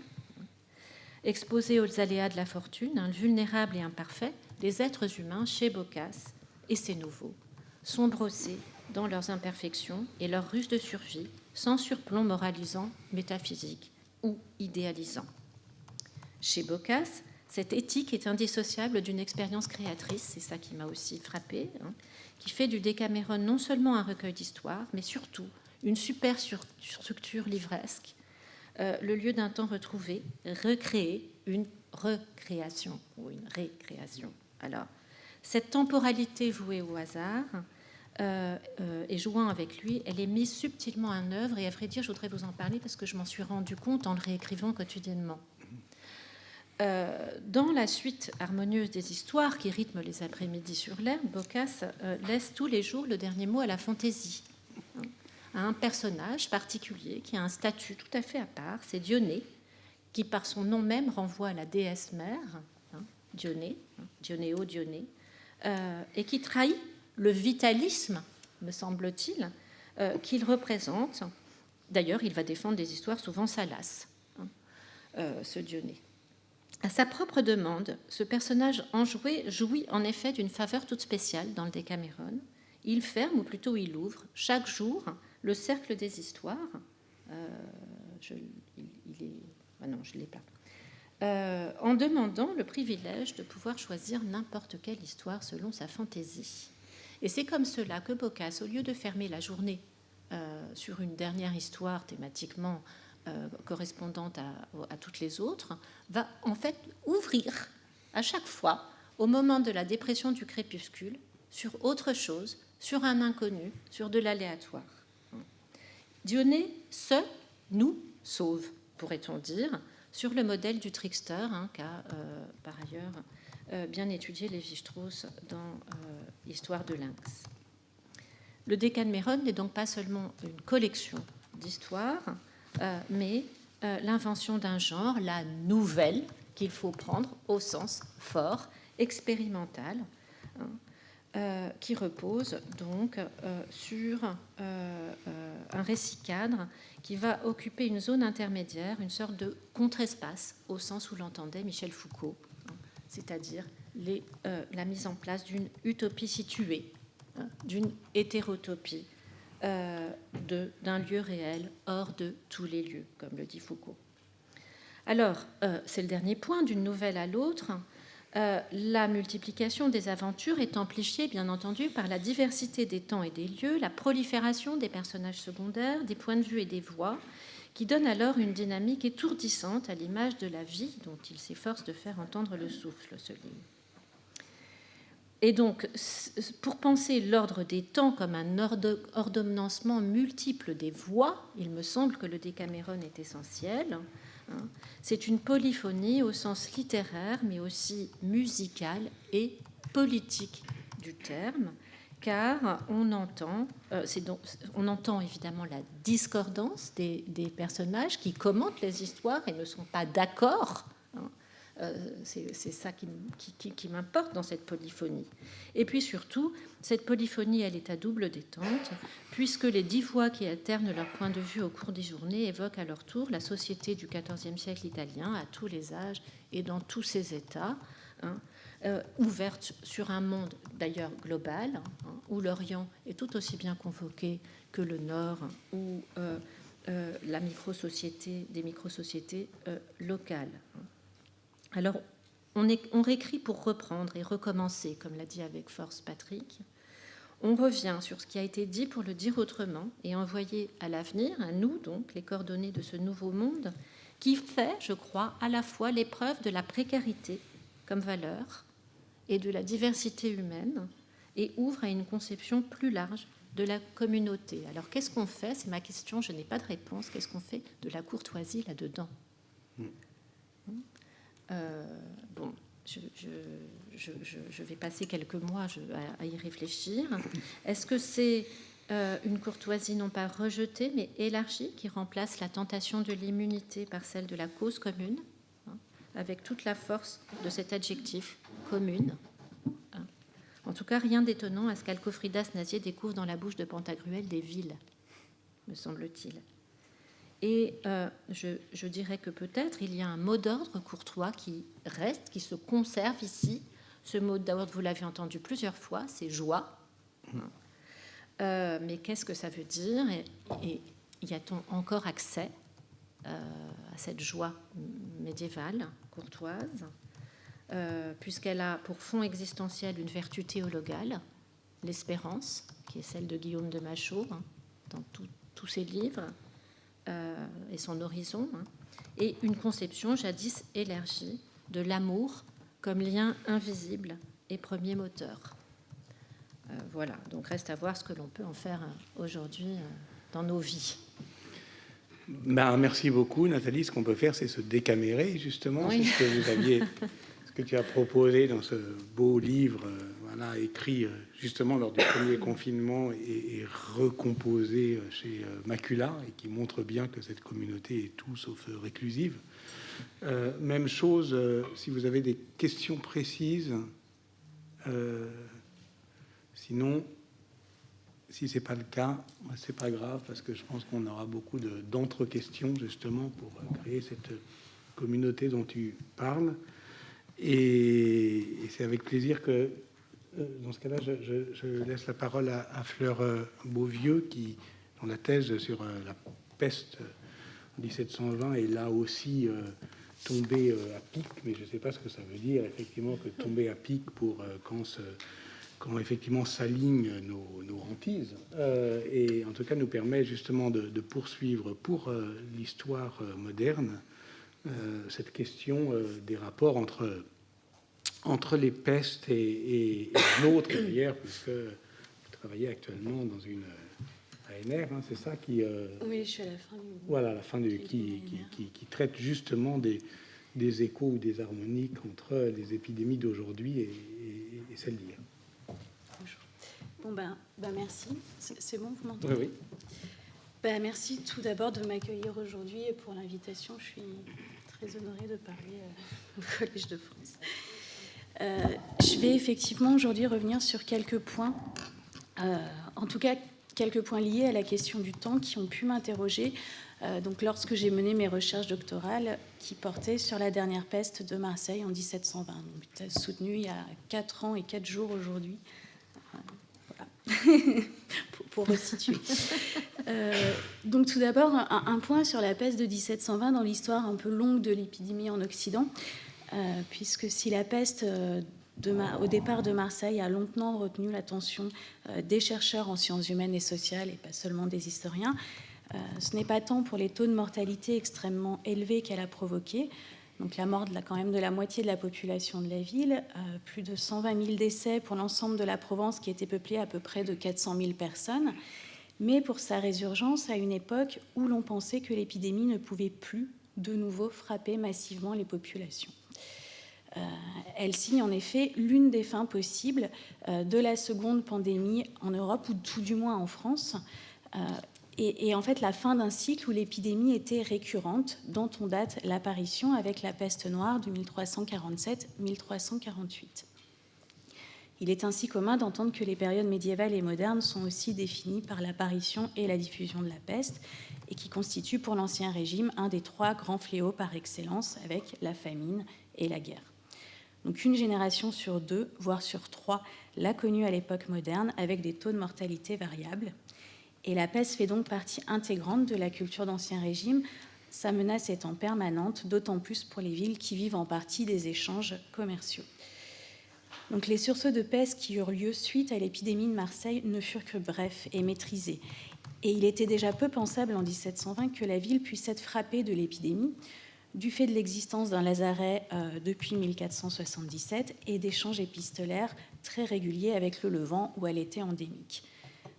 Exposés aux aléas de la fortune, vulnérables et imparfaits, les êtres humains, chez Boccace et ses nouveaux, sont brossés dans leurs imperfections et leurs ruses de survie, sans surplomb moralisant, métaphysique ou idéalisant. Chez Boccace, cette éthique est indissociable d'une expérience créatrice, c'est ça qui m'a aussi frappée, qui fait du Décaméron non seulement un recueil d'histoires, mais surtout une superstructure livresque, le lieu d'un temps retrouvé, recréer une recréation ou une récréation. Alors, cette temporalité vouée au hasard et jouant avec lui, elle est mise subtilement en œuvre, et à vrai dire, je voudrais vous en parler parce que je m'en suis rendu compte en le réécrivant quotidiennement. Dans la suite harmonieuse des histoires qui rythment les après-midi sur l'herbe, Boccace laisse tous les jours le dernier mot à la fantaisie, à un personnage particulier qui a un statut tout à fait à part, c'est Dionée, qui par son nom même renvoie à la déesse mère, Dionée, Dionéo, Dionée, et qui trahit le vitalisme, me semble-t-il, qu'il représente. D'ailleurs, il va défendre des histoires souvent salaces, ce Dionée. À sa propre demande, ce personnage enjoué jouit en effet d'une faveur toute spéciale dans le Décameron. Il ferme, ou plutôt il ouvre, chaque jour, le cercle des histoires. Je ne l'ai pas. En demandant le privilège de pouvoir choisir n'importe quelle histoire selon sa fantaisie. Et c'est comme cela que Boccace, au lieu de fermer la journée sur une dernière histoire thématiquement correspondante à toutes les autres, va en fait ouvrir à chaque fois, au moment de la dépression du crépuscule, sur autre chose, sur un inconnu, sur de l'aléatoire. Dionée seul nous sauve, pourrait-on dire, sur le modèle du trickster, qu'a par ailleurs bien étudié Lévi-Strauss dans Histoire de Lynx. Le Décameron n'est donc pas seulement une collection d'histoires, mais l'invention d'un genre, la nouvelle, qu'il faut prendre au sens fort, expérimental, qui repose donc sur un récit cadre qui va occuper une zone intermédiaire, une sorte de contre-espace, au sens où l'entendait Michel Foucault, c'est-à-dire la mise en place d'une utopie située, d'une hétérotopie, d'un lieu réel hors de tous les lieux, comme le dit Foucault. Alors, c'est le dernier point, d'une nouvelle à l'autre. La multiplication des aventures est amplifiée, bien entendu, par la diversité des temps et des lieux, la prolifération des personnages secondaires, des points de vue et des voix, qui donne alors une dynamique étourdissante à l'image de la vie dont il s'efforce de faire entendre le souffle, ce livre. Et donc, pour penser l'ordre des temps comme un ordonnancement multiple des voix, il me semble que le Décameron est essentiel. C'est une polyphonie au sens littéraire, mais aussi musical et politique du terme, car on entend évidemment la discordance des personnages qui commentent les histoires et ne sont pas d'accord. C'est ça qui m'importe dans cette polyphonie. Et puis surtout, cette polyphonie, elle est à double détente, puisque les 10 voix qui alternent leur point de vue au cours des journées évoquent à leur tour la société du XIVe siècle italien, à tous les âges et dans tous ses états, ouverte sur un monde d'ailleurs global, où l'Orient est tout aussi bien convoqué que le Nord, ou la micro-société, des micro-sociétés locales. Alors, on réécrit pour reprendre et recommencer, comme l'a dit avec force Patrick. On revient sur ce qui a été dit pour le dire autrement et envoyer à l'avenir, à nous donc, les coordonnées de ce nouveau monde qui fait, je crois, à la fois l'épreuve de la précarité comme valeur et de la diversité humaine et ouvre à une conception plus large de la communauté. Alors, qu'est-ce qu'on fait? C'est ma question, je n'ai pas de réponse. Qu'est-ce qu'on fait de la courtoisie là-dedans? Bon, je vais passer quelques mois à y réfléchir. Est-ce que c'est une courtoisie non pas rejetée, mais élargie, qui remplace la tentation de l'immunité par celle de la cause commune, avec toute la force de cet adjectif commune? En tout cas, rien d'étonnant à ce qu'Alcofridas Nazier découvre dans la bouche de Pantagruel des villes, me semble-t-il. Et je dirais que peut-être il y a un mot d'ordre courtois qui reste, qui se conserve ici. Ce mot d'ordre, vous l'avez entendu plusieurs fois, c'est joie. Mais qu'est-ce que ça veut dire? Et y a-t-on encore accès à cette joie médiévale, courtoise, puisqu'elle a pour fond existentiel une vertu théologale, l'espérance, qui est celle de Guillaume de Machaut, dans toute tous ses livres et son horizon, hein, et une conception jadis élargie de l'amour comme lien invisible et premier moteur. Voilà, donc reste à voir ce que l'on peut en faire aujourd'hui dans nos vies. Ben, merci beaucoup, Nathalie. Ce qu'on peut faire, c'est se décamérer, justement. Oui. C'est ce que tu as proposé dans ce beau livre, voilà, écrit justement lors du premier confinement et recomposé chez Macula, et qui montre bien que cette communauté est tout sauf réclusive. Même chose, si vous avez des questions précises. Sinon, si ce n'est pas le cas, c'est pas grave, parce que je pense qu'on aura beaucoup d'entre-questions, justement, pour créer cette communauté dont tu parles. Et c'est avec plaisir que, dans ce cas-là, je laisse la parole à Fleur Beauvieux, dont la thèse sur la peste en 1720 est là aussi tombée à pic, mais je ne sais pas ce que ça veut dire, effectivement, que tomber à pic pour quand effectivement s'alignent nos hantises, et en tout cas nous permet justement de poursuivre pour l'histoire moderne cette question des rapports entre les pestes et l'autre, d'ailleurs, puisque vous travaillez actuellement dans une ANR, hein, c'est ça qui... Oui, je suis à la fin. Voilà, la fin qui traite justement des échos ou des harmoniques entre les épidémies d'aujourd'hui et celles d'hier. Bon, merci. C'est bon, vous m'entendez? Oui, oui. Merci tout d'abord de m'accueillir aujourd'hui et pour l'invitation. Je suis très honorée de parler au Collège de France. Je vais effectivement aujourd'hui revenir sur quelques points, en tout cas quelques points liés à la question du temps qui ont pu m'interroger donc lorsque j'ai mené mes recherches doctorales qui portaient sur la dernière peste de Marseille en 1720. Donc, soutenue il y a 4 ans et 4 jours aujourd'hui. pour resituer. Donc tout d'abord, un point sur la peste de 1720 dans l'histoire un peu longue de l'épidémie en Occident, puisque si la peste au départ de Marseille a longtemps retenu l'attention des chercheurs en sciences humaines et sociales, et pas seulement des historiens, ce n'est pas tant pour les taux de mortalité extrêmement élevés qu'elle a provoqué. Donc la mort quand même de la moitié de la population de la ville, plus de 120 000 décès pour l'ensemble de la Provence qui était peuplée à peu près de 400 000 personnes, mais pour sa résurgence à une époque où l'on pensait que l'épidémie ne pouvait plus de nouveau frapper massivement les populations. Elle signe en effet l'une des fins possibles de la seconde pandémie en Europe, ou tout du moins en France, et en fait la fin d'un cycle où l'épidémie était récurrente, dont on date l'apparition avec la peste noire de 1347-1348. Il est ainsi commun d'entendre que les périodes médiévales et modernes sont aussi définies par l'apparition et la diffusion de la peste, et qui constituent pour l'Ancien Régime un des 3 grands fléaux par excellence, avec la famine et la guerre. Donc une génération sur 2, voire sur 3, l'a connue à l'époque moderne, avec des taux de mortalité variables. Et la peste fait donc partie intégrante de la culture d'Ancien Régime, sa menace étant permanente, d'autant plus pour les villes qui vivent en partie des échanges commerciaux. Donc les sursauts de peste qui eurent lieu suite à l'épidémie de Marseille ne furent que brefs et maîtrisés. Et il était déjà peu pensable en 1720 que la ville puisse être frappée de l'épidémie, du fait de l'existence d'un lazaret depuis 1477 et d'échanges épistolaires très réguliers avec le Levant, où elle était endémique.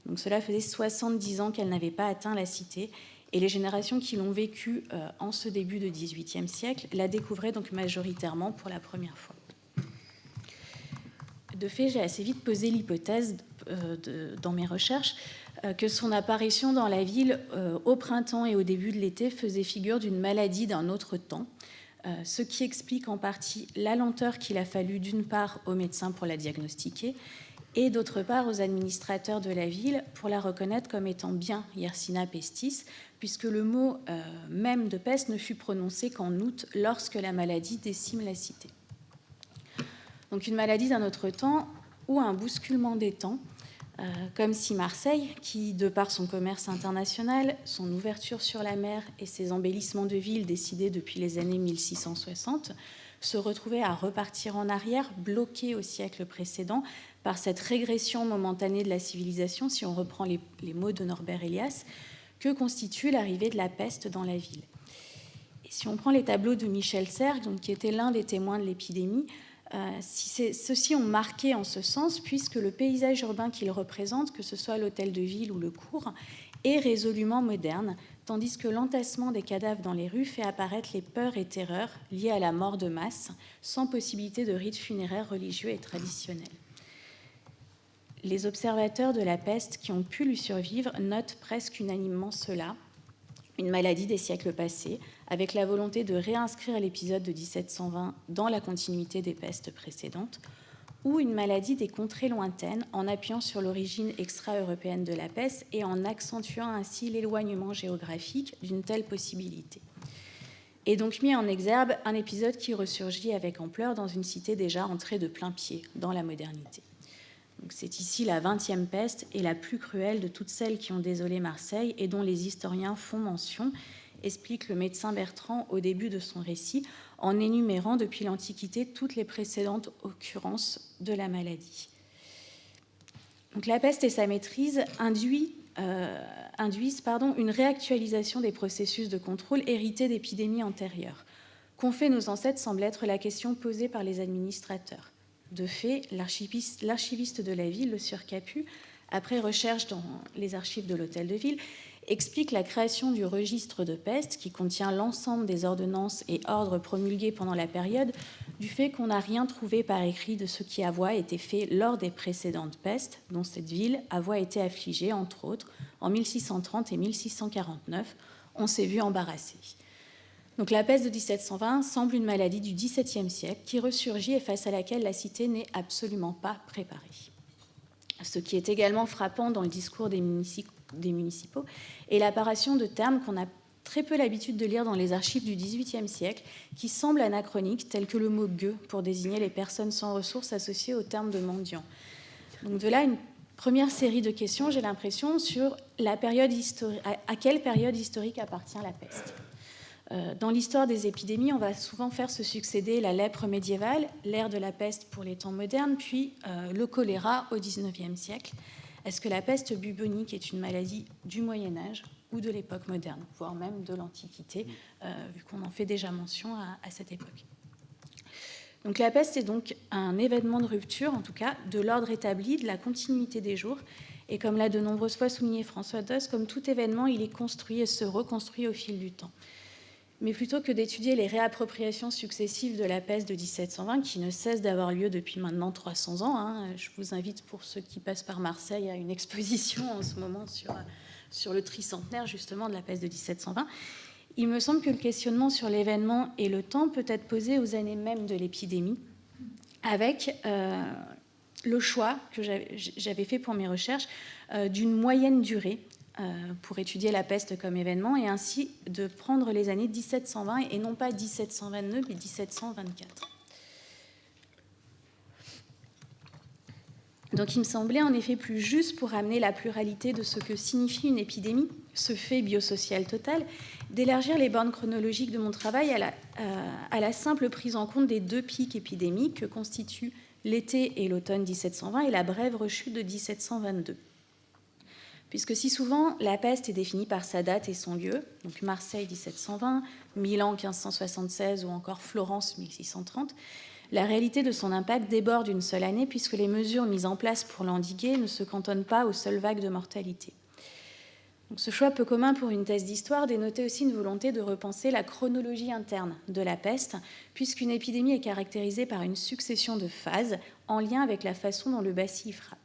Donc cela faisait 70 ans qu'elle n'avait pas atteint la cité, et les générations qui l'ont vécue en ce début de XVIIIe siècle la découvraient donc majoritairement pour la première fois. De fait, j'ai assez vite posé l'hypothèse dans mes recherches que son apparition dans la ville au printemps et au début de l'été faisait figure d'une maladie d'un autre temps, ce qui explique en partie la lenteur qu'il a fallu d'une part aux médecins pour la diagnostiquer, et d'autre part aux administrateurs de la ville pour la reconnaître comme étant bien Yersinia pestis, puisque le mot même de peste ne fut prononcé qu'en août, lorsque la maladie décime la cité. Donc une maladie d'un autre temps ou un bousculement des temps, comme si Marseille, qui, de par son commerce international, son ouverture sur la mer et ses embellissements de ville décidés depuis les années 1660, se retrouvait à repartir en arrière, bloqué au siècle précédent par cette régression momentanée de la civilisation, si on reprend les mots de Norbert Elias, que constitue l'arrivée de la peste dans la ville. Et si on prend les tableaux de Michel Serres, donc, qui était l'un des témoins de l'épidémie, ceux-ci ont marqué en ce sens, puisque le paysage urbain qu'ils représentent, que ce soit l'hôtel de ville ou le cours, est résolument moderne, tandis que l'entassement des cadavres dans les rues fait apparaître les peurs et terreurs liées à la mort de masse, sans possibilité de rites funéraires religieux et traditionnels. Les observateurs de la peste qui ont pu lui survivre notent presque unanimement cela, une maladie des siècles passés, avec la volonté de réinscrire l'épisode de 1720 dans la continuité des pestes précédentes, ou une maladie des contrées lointaines en appuyant sur l'origine extra-européenne de la peste et en accentuant ainsi l'éloignement géographique d'une telle possibilité. Et donc mis en exergue un épisode qui ressurgit avec ampleur dans une cité déjà entrée de plein pied dans la modernité. Donc c'est ici la 20e peste et la plus cruelle de toutes celles qui ont désolé Marseille et dont les historiens font mention, explique le médecin Bertrand au début de son récit, en énumérant depuis l'Antiquité toutes les précédentes occurrences de la maladie. Donc, la peste et sa maîtrise induisent une réactualisation des processus de contrôle hérités d'épidémies antérieures. Qu'ont fait nos ancêtres semble être la question posée par les administrateurs. De fait, l'archiviste de la ville, le sieur Capu, après recherche dans les archives de l'hôtel de ville, explique la création du registre de peste qui contient l'ensemble des ordonnances et ordres promulgués pendant la période du fait qu'on n'a rien trouvé par écrit de ce qui avoit été fait lors des précédentes pestes dont cette ville avoit été affligée, entre autres, en 1630 et 1649. On s'est vu embarrassé. Donc la peste de 1720 semble une maladie du XVIIe siècle qui ressurgit et face à laquelle la cité n'est absolument pas préparée. Ce qui est également frappant dans le discours des municipaux est l'apparition de termes qu'on a très peu l'habitude de lire dans les archives du XVIIIe siècle, qui semblent anachroniques, tels que le mot « gueux » pour désigner les personnes sans ressources associées au terme de mendiant. Donc de là, une première série de questions, j'ai l'impression, sur la période à quelle période historique appartient la peste. Dans l'histoire des épidémies, on va souvent faire se succéder la lèpre médiévale, l'ère de la peste pour les temps modernes, puis le choléra au XIXe siècle. Est-ce que la peste bubonique est une maladie du Moyen-Âge ou de l'époque moderne, voire même de l'Antiquité, vu qu'on en fait déjà mention à cette époque? Donc la peste est donc un événement de rupture, en tout cas, de l'ordre établi, de la continuité des jours. Et comme l'a de nombreuses fois souligné François Doss, comme tout événement, il est construit et se reconstruit au fil du temps. Mais plutôt que d'étudier les réappropriations successives de la peste de 1720, qui ne cessent d'avoir lieu depuis maintenant 300 ans, je vous invite, pour ceux qui passent par Marseille, à une exposition en ce moment sur le tricentenaire justement de la peste de 1720, il me semble que le questionnement sur l'événement et le temps peut être posé aux années même de l'épidémie, avec le choix que j'avais fait pour mes recherches d'une moyenne durée pour étudier la peste comme événement, et ainsi de prendre les années 1720 et non pas 1729 mais 1724. Donc il me semblait en effet plus juste, pour amener la pluralité de ce que signifie une épidémie, ce fait biosocial total, d'élargir les bornes chronologiques de mon travail à la simple prise en compte des deux pics épidémiques que constituent l'été et l'automne 1720 et la brève rechute de 1722. Puisque si souvent la peste est définie par sa date et son lieu, donc Marseille 1720, Milan 1576 ou encore Florence 1630, la réalité de son impact déborde une seule année, puisque les mesures mises en place pour l'endiguer ne se cantonnent pas aux seules vagues de mortalité. Donc ce choix peu commun pour une thèse d'histoire dénotait aussi une volonté de repenser la chronologie interne de la peste, puisqu'une épidémie est caractérisée par une succession de phases en lien avec la façon dont le bacille frappe.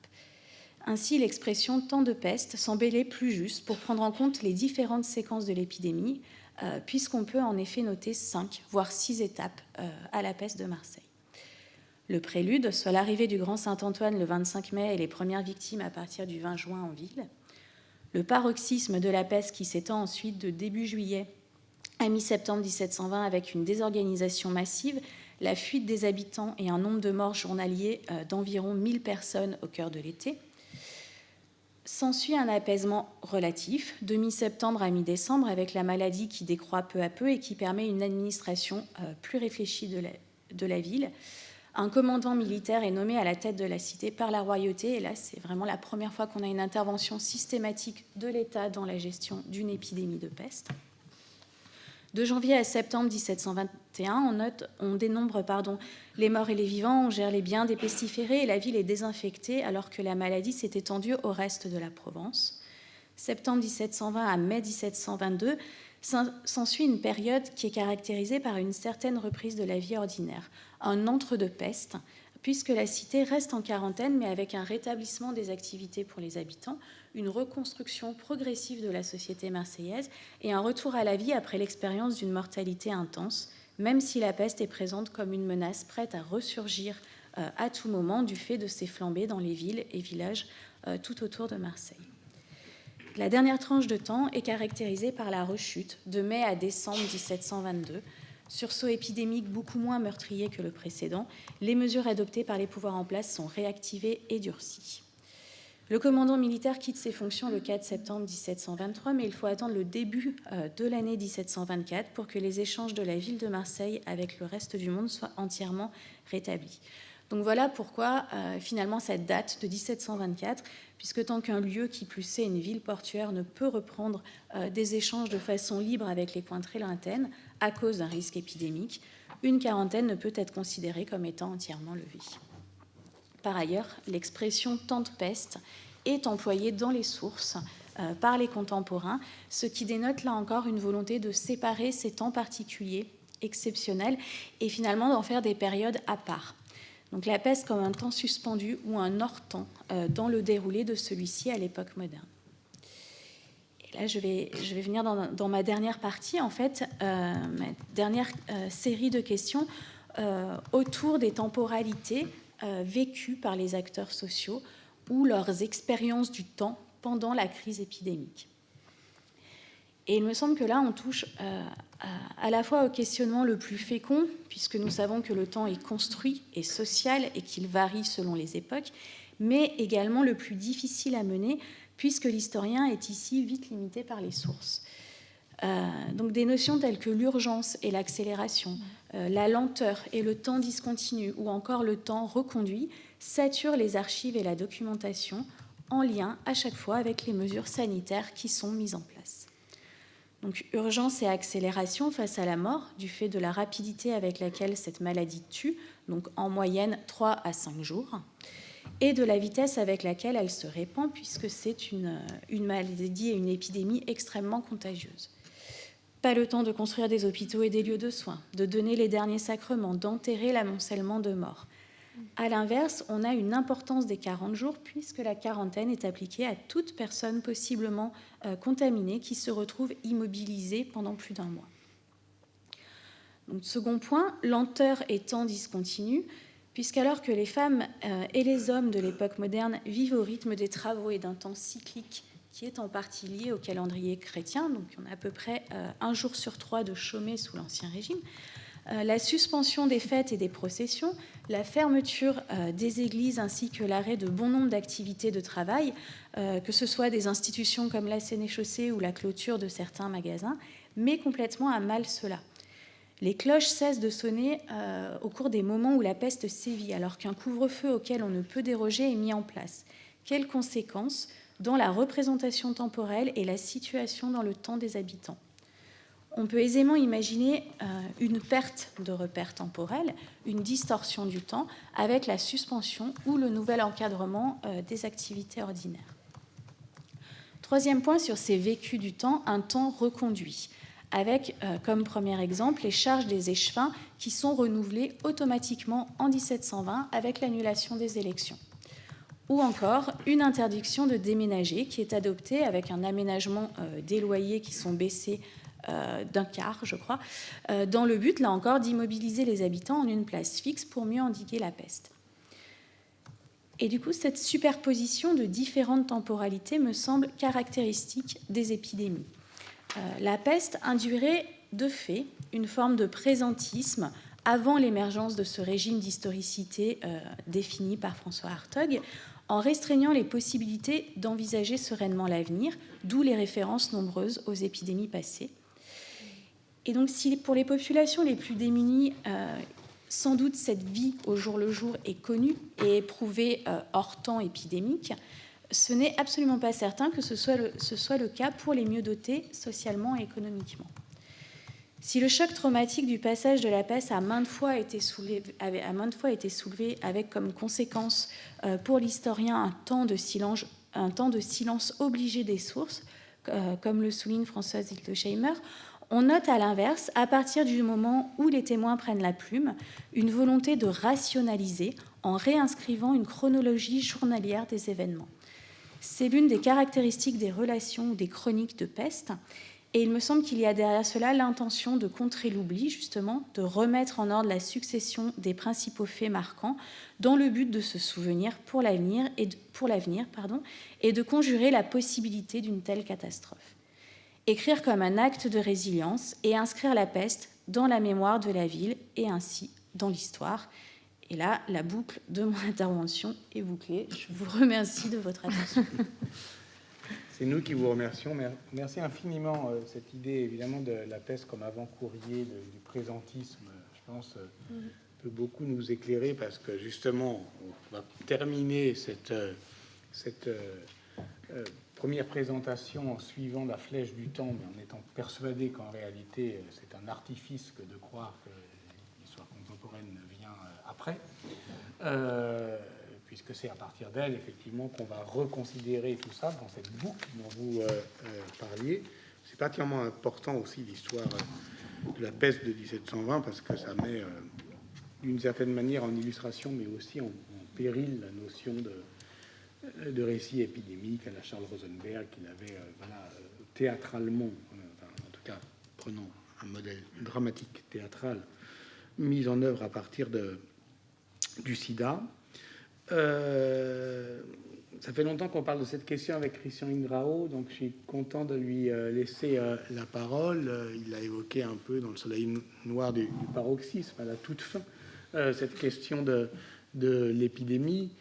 Ainsi, l'expression « temps de peste » semblait plus juste pour prendre en compte les différentes séquences de l'épidémie, puisqu'on peut en effet noter 5, voire 6 étapes à la peste de Marseille. Le prélude, soit l'arrivée du Grand Saint-Antoine le 25 mai et les premières victimes à partir du 20 juin en ville. Le paroxysme de la peste qui s'étend ensuite de début juillet à mi-septembre 1720 avec une désorganisation massive, la fuite des habitants et un nombre de morts journaliers d'environ 1000 personnes au cœur de l'été. S'ensuit un apaisement relatif de mi-septembre à mi-décembre avec la maladie qui décroît peu à peu et qui permet une administration plus réfléchie de la ville. Un commandant militaire est nommé à la tête de la cité par la royauté, et là, c'est vraiment la première fois qu'on a une intervention systématique de l'État dans la gestion d'une épidémie de peste. De janvier à septembre 1721, on dénombre les morts et les vivants, on gère les biens des pestiférés et la ville est désinfectée alors que la maladie s'est étendue au reste de la Provence. Septembre 1720 à mai 1722, s'ensuit une période qui est caractérisée par une certaine reprise de la vie ordinaire, un entre-deux-pestes, puisque la cité reste en quarantaine, mais avec un rétablissement des activités pour les habitants, une reconstruction progressive de la société marseillaise et un retour à la vie après l'expérience d'une mortalité intense, même si la peste est présente comme une menace prête à ressurgir à tout moment du fait de ses flambées dans les villes et villages tout autour de Marseille. La dernière tranche de temps est caractérisée par la rechute de mai à décembre 1722, sursaut épidémique beaucoup moins meurtrier que le précédent. Les mesures adoptées par les pouvoirs en place sont réactivées et durcies. Le commandant militaire quitte ses fonctions le 4 septembre 1723, mais il faut attendre le début de l'année 1724 pour que les échanges de la ville de Marseille avec le reste du monde soient entièrement rétablis. Donc voilà pourquoi finalement cette date de 1724, puisque tant qu'un lieu qui plus est une ville portuaire ne peut reprendre des échanges de façon libre avec les points très lointaines à cause d'un risque épidémique, une quarantaine ne peut être considérée comme étant entièrement levée. Par ailleurs, l'expression « temps de peste » est employée dans les sources par les contemporains, ce qui dénote là encore une volonté de séparer ces temps particuliers, exceptionnels, et finalement d'en faire des périodes à part. Donc la peste comme un temps suspendu ou un hors-temps dans le déroulé de celui-ci à l'époque moderne. Et là, je vais venir dans ma dernière partie, en fait, ma dernière série de questions autour des temporalités vécues par les acteurs sociaux ou leurs expériences du temps pendant la crise épidémique. Et il me semble que là, on touche à la fois au questionnement le plus fécond, puisque nous savons que le temps est construit et social et qu'il varie selon les époques, mais également le plus difficile à mener, puisque l'historien est ici vite limité par les sources. Donc des notions telles que l'urgence et l'accélération, la lenteur et le temps discontinu, ou encore le temps reconduit, saturent les archives et la documentation en lien à chaque fois avec les mesures sanitaires qui sont mises en place. Donc urgence et accélération face à la mort, du fait de la rapidité avec laquelle cette maladie tue, donc en moyenne 3 à 5 jours, et de la vitesse avec laquelle elle se répand, puisque c'est une maladie et une épidémie extrêmement contagieuse. Pas le temps de construire des hôpitaux et des lieux de soins, de donner les derniers sacrements, d'enterrer l'amoncellement de morts. À l'inverse, on a une importance des 40 jours, puisque la quarantaine est appliquée à toute personne possiblement contaminée qui se retrouve immobilisée pendant plus d'un mois. Donc, second point, lenteur et temps discontinu, puisqu'alors que les femmes et les hommes de l'époque moderne vivent au rythme des travaux et d'un temps cyclique qui est en partie lié au calendrier chrétien, donc on a à peu près 1 jour sur 3 de chômés sous l'Ancien Régime, la suspension des fêtes et des processions, la fermeture des églises ainsi que l'arrêt de bon nombre d'activités de travail, que ce soit des institutions comme la Sénéchaussée ou la clôture de certains magasins, met complètement à mal cela. Les cloches cessent de sonner au cours des moments où la peste sévit, alors qu'un couvre-feu auquel on ne peut déroger est mis en place. Quelles conséquences dans la représentation temporelle et la situation dans le temps des habitants? On peut aisément imaginer une perte de repères temporels, une distorsion du temps, avec la suspension ou le nouvel encadrement des activités ordinaires. Troisième point sur ces vécus du temps, un temps reconduit, avec comme premier exemple les charges des échevins qui sont renouvelées automatiquement en 1720 avec l'annulation des élections. Ou encore une interdiction de déménager qui est adoptée avec un aménagement des loyers qui sont baissés d'un quart, je crois, dans le but, là encore, d'immobiliser les habitants en une place fixe pour mieux endiguer la peste. Et du coup, cette superposition de différentes temporalités me semble caractéristique des épidémies. La peste induirait, de fait, une forme de présentisme avant l'émergence de ce régime d'historicité défini par François Hartog, en restreignant les possibilités d'envisager sereinement l'avenir, d'où les références nombreuses aux épidémies passées. Et donc, si pour les populations les plus démunies, sans doute cette vie au jour le jour est connue et éprouvée hors temps épidémique, ce n'est absolument pas certain que ce soit le cas pour les mieux dotés socialement et économiquement. Si le choc traumatique du passage de la peste a maintes fois été soulevé avec comme conséquence pour l'historien un temps de silence obligé des sources, comme le souligne Françoise Hildesheimer, on note à l'inverse, à partir du moment où les témoins prennent la plume, une volonté de rationaliser en réinscrivant une chronologie journalière des événements. C'est l'une des caractéristiques des relations ou des chroniques de peste, et il me semble qu'il y a derrière cela l'intention de contrer l'oubli, justement, de remettre en ordre la succession des principaux faits marquants dans le but de se souvenir pour l'avenir et de conjurer la possibilité d'une telle catastrophe. Écrire comme un acte de résilience et inscrire la peste dans la mémoire de la ville et ainsi dans l'histoire. Et là, la boucle de mon intervention est bouclée. Je vous remercie de votre attention. C'est nous qui vous remercions. Merci infiniment. Cette idée, évidemment, de la peste comme avant-courrier du présentisme, je pense, peut beaucoup nous éclairer parce que, justement, on va terminer cette première présentation en suivant la flèche du temps, mais en étant persuadé qu'en réalité, c'est un artifice que de croire que l'histoire contemporaine vient après, puisque c'est à partir d'elle, effectivement, qu'on va reconsidérer tout ça dans cette boucle dont vous parliez. C'est particulièrement important aussi l'histoire de la peste de 1720, parce que ça met, d'une certaine manière, en illustration, mais aussi en péril, la notion de récit épidémique à la Charles Rosenberg, qu'il avait théâtralement, en tout cas prenant un modèle dramatique théâtral, mis en œuvre à partir du sida. Ça fait longtemps qu'on parle de cette question avec Christian Ingrao, donc je suis content de lui laisser la parole. Il l'a évoqué un peu dans le soleil noir du paroxysme à la toute fin, cette question de l'épidémie.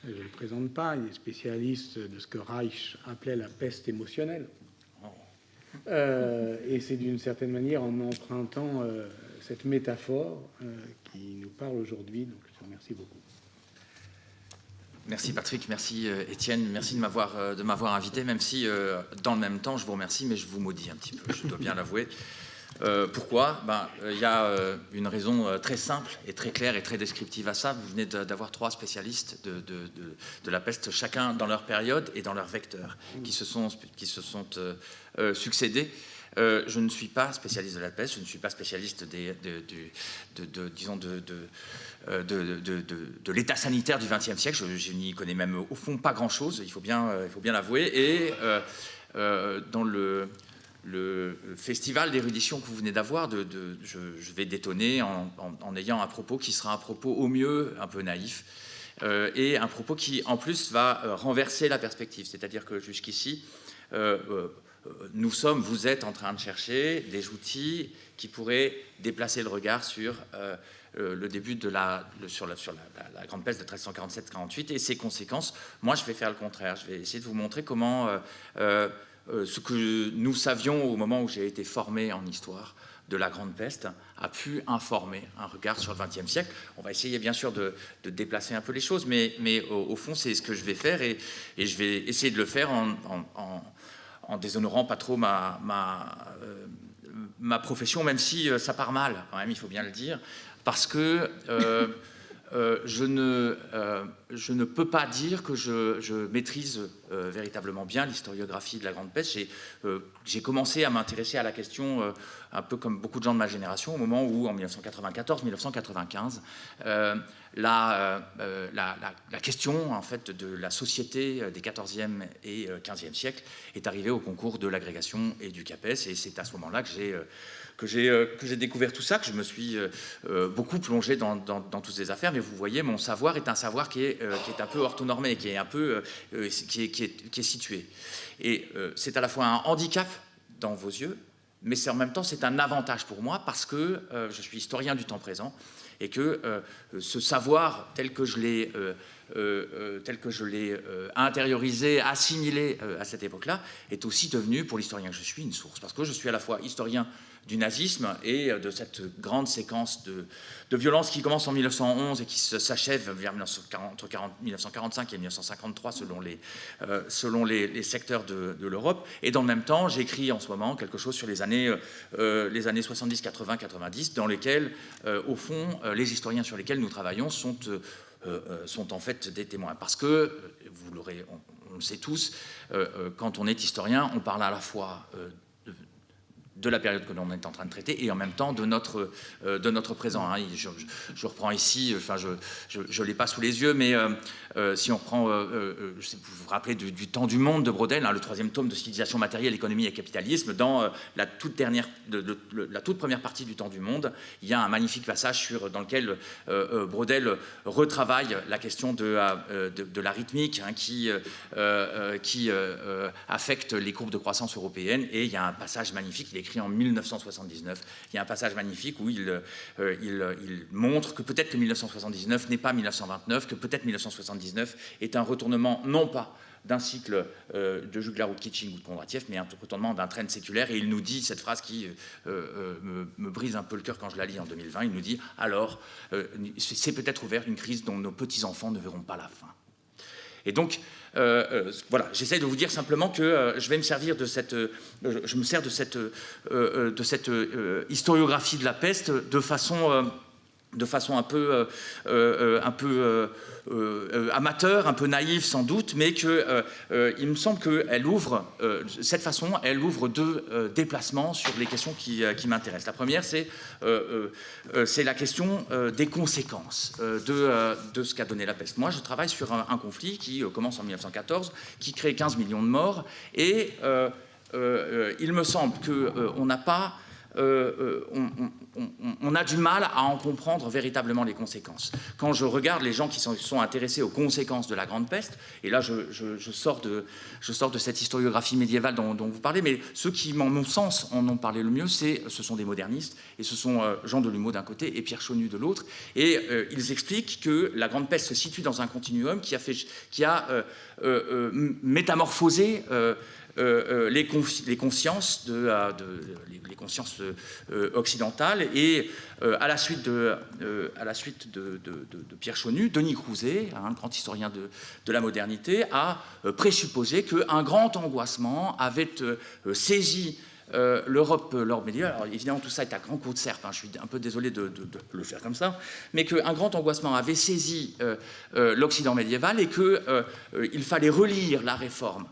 Je ne le présente pas, il est spécialiste de ce que Reich appelait la peste émotionnelle. Et c'est d'une certaine manière en empruntant cette métaphore qui nous parle aujourd'hui. Donc je te remercie beaucoup. Merci Patrick, merci Étienne, merci de m'avoir invité, même si dans le même temps je vous remercie, mais je vous maudis un petit peu, je dois bien l'avouer. Pourquoi ? Y a une raison très simple et très claire et très descriptive à ça. Vous venez d'avoir 3 spécialistes de la peste, chacun dans leur période et dans leur vecteur, qui se sont succédés. Je ne suis pas spécialiste de la peste, je ne suis pas spécialiste de l'état sanitaire du XXe siècle. Je n'y connais même au fond pas grand-chose, il faut bien l'avouer. Et dans le festival d'érudition que vous venez d'avoir, je vais détonner en ayant un propos qui sera un propos au mieux un peu naïf, et un propos qui en plus va renverser la perspective. C'est-à-dire que jusqu'ici, vous êtes en train de chercher des outils qui pourraient déplacer le regard sur le début de la grande peste de 1347-48 et ses conséquences. Moi, je vais faire le contraire. Je vais essayer de vous montrer comment ce que nous savions au moment où j'ai été formé en histoire de la grande peste a pu informer un regard sur le XXe siècle. On va essayer bien sûr de déplacer un peu les choses, mais au fond, c'est ce que je vais faire et je vais essayer de le faire en déshonorant pas trop ma profession, même si ça part mal, quand même, il faut bien le dire, parce que je ne peux pas dire que je maîtrise véritablement bien l'historiographie de la Grande Peste. J'ai commencé à m'intéresser à la question, un peu comme beaucoup de gens de ma génération, au moment où, en 1914-1995, la question en fait, de la société des XIVe et XVe siècles est arrivée au concours de l'agrégation et du CAPES, et c'est à ce moment-là que j'ai découvert tout ça, que je me suis beaucoup plongé dans toutes ces affaires. Mais vous voyez, mon savoir est un savoir qui est un peu orthonormé, qui est un peu qui est situé. Et c'est à la fois un handicap dans vos yeux, mais en même temps c'est un avantage pour moi parce que je suis historien du temps présent et que ce savoir tel que je l'ai intériorisé, assimilé à cette époque-là, est aussi devenu, pour l'historien que je suis, une source. Parce que je suis à la fois historien du nazisme et de cette grande séquence de violence qui commence en 1911 et qui s'achève vers 1945 et 1953 selon les secteurs de l'Europe. Et dans le même temps, j'écris en ce moment quelque chose sur les années 70, 80, 90, dans lesquelles, au fond, les historiens sur lesquels nous travaillons sont en fait des témoins. Parce que, on le sait tous, quand on est historien, on parle à la fois de la période que l'on est en train de traiter et en même temps de notre présent. Hein. Je reprends ici, enfin je l'ai pas sous les yeux, mais si on prend, vous vous rappelez du temps du monde de Braudel, hein, le 3e tome de Civilisation matérielle, économie et capitalisme, dans la toute première partie du temps du monde, il y a un magnifique passage dans lequel Braudel retravaille la question de la rythmique, hein, qui affecte les courbes de croissance européennes, et il y a un passage magnifique, il est écrit en 1979, il y a un passage magnifique où il montre que peut-être que 1979 n'est pas 1929, que peut-être 1979 est un retournement non pas d'un cycle de Juglar ou de Kitching ou de Kondratiev, mais un retournement d'un trend séculaire. Et il nous dit cette phrase qui me brise un peu le cœur quand je la lis en 2020, il nous dit « Alors, c'est peut-être ouvert une crise dont nos petits-enfants ne verront pas la fin ». Et donc, voilà, j'essaie de vous dire simplement que je vais me servir de cette historiographie de la peste de façon un peu amateur, un peu naïve sans doute, mais il me semble qu'elle ouvre, cette façon, elle ouvre deux déplacements sur les questions qui m'intéressent. La première, c'est la question des conséquences de ce qu'a donné la peste. Moi, je travaille sur un conflit qui commence en 1914, qui crée 15 millions de morts, et il me semble qu'on n'a pas... on a du mal à en comprendre véritablement les conséquences. Quand je regarde les gens qui sont intéressés aux conséquences de la Grande Peste, et là je sors de cette historiographie médiévale dont vous parlez, mais ceux qui, en mon sens, en ont parlé le mieux, ce sont des modernistes, et ce sont Jean Delumeau d'un côté et Pierre Chaunu de l'autre, et ils expliquent que la Grande Peste se situe dans un continuum qui a métamorphosé les consciences occidentales, et à la suite de Pierre Chaunu, Denis Crouzet, un grand historien de la modernité, a présupposé qu'un grand angoissement avait saisi l'Europe médiévale. Alors évidemment, tout ça est à grand coup de serpe, hein, je suis un peu désolé de le faire comme ça, mais qu'un grand angoissement avait saisi l'Occident médiéval, et qu'il fallait relire la réforme,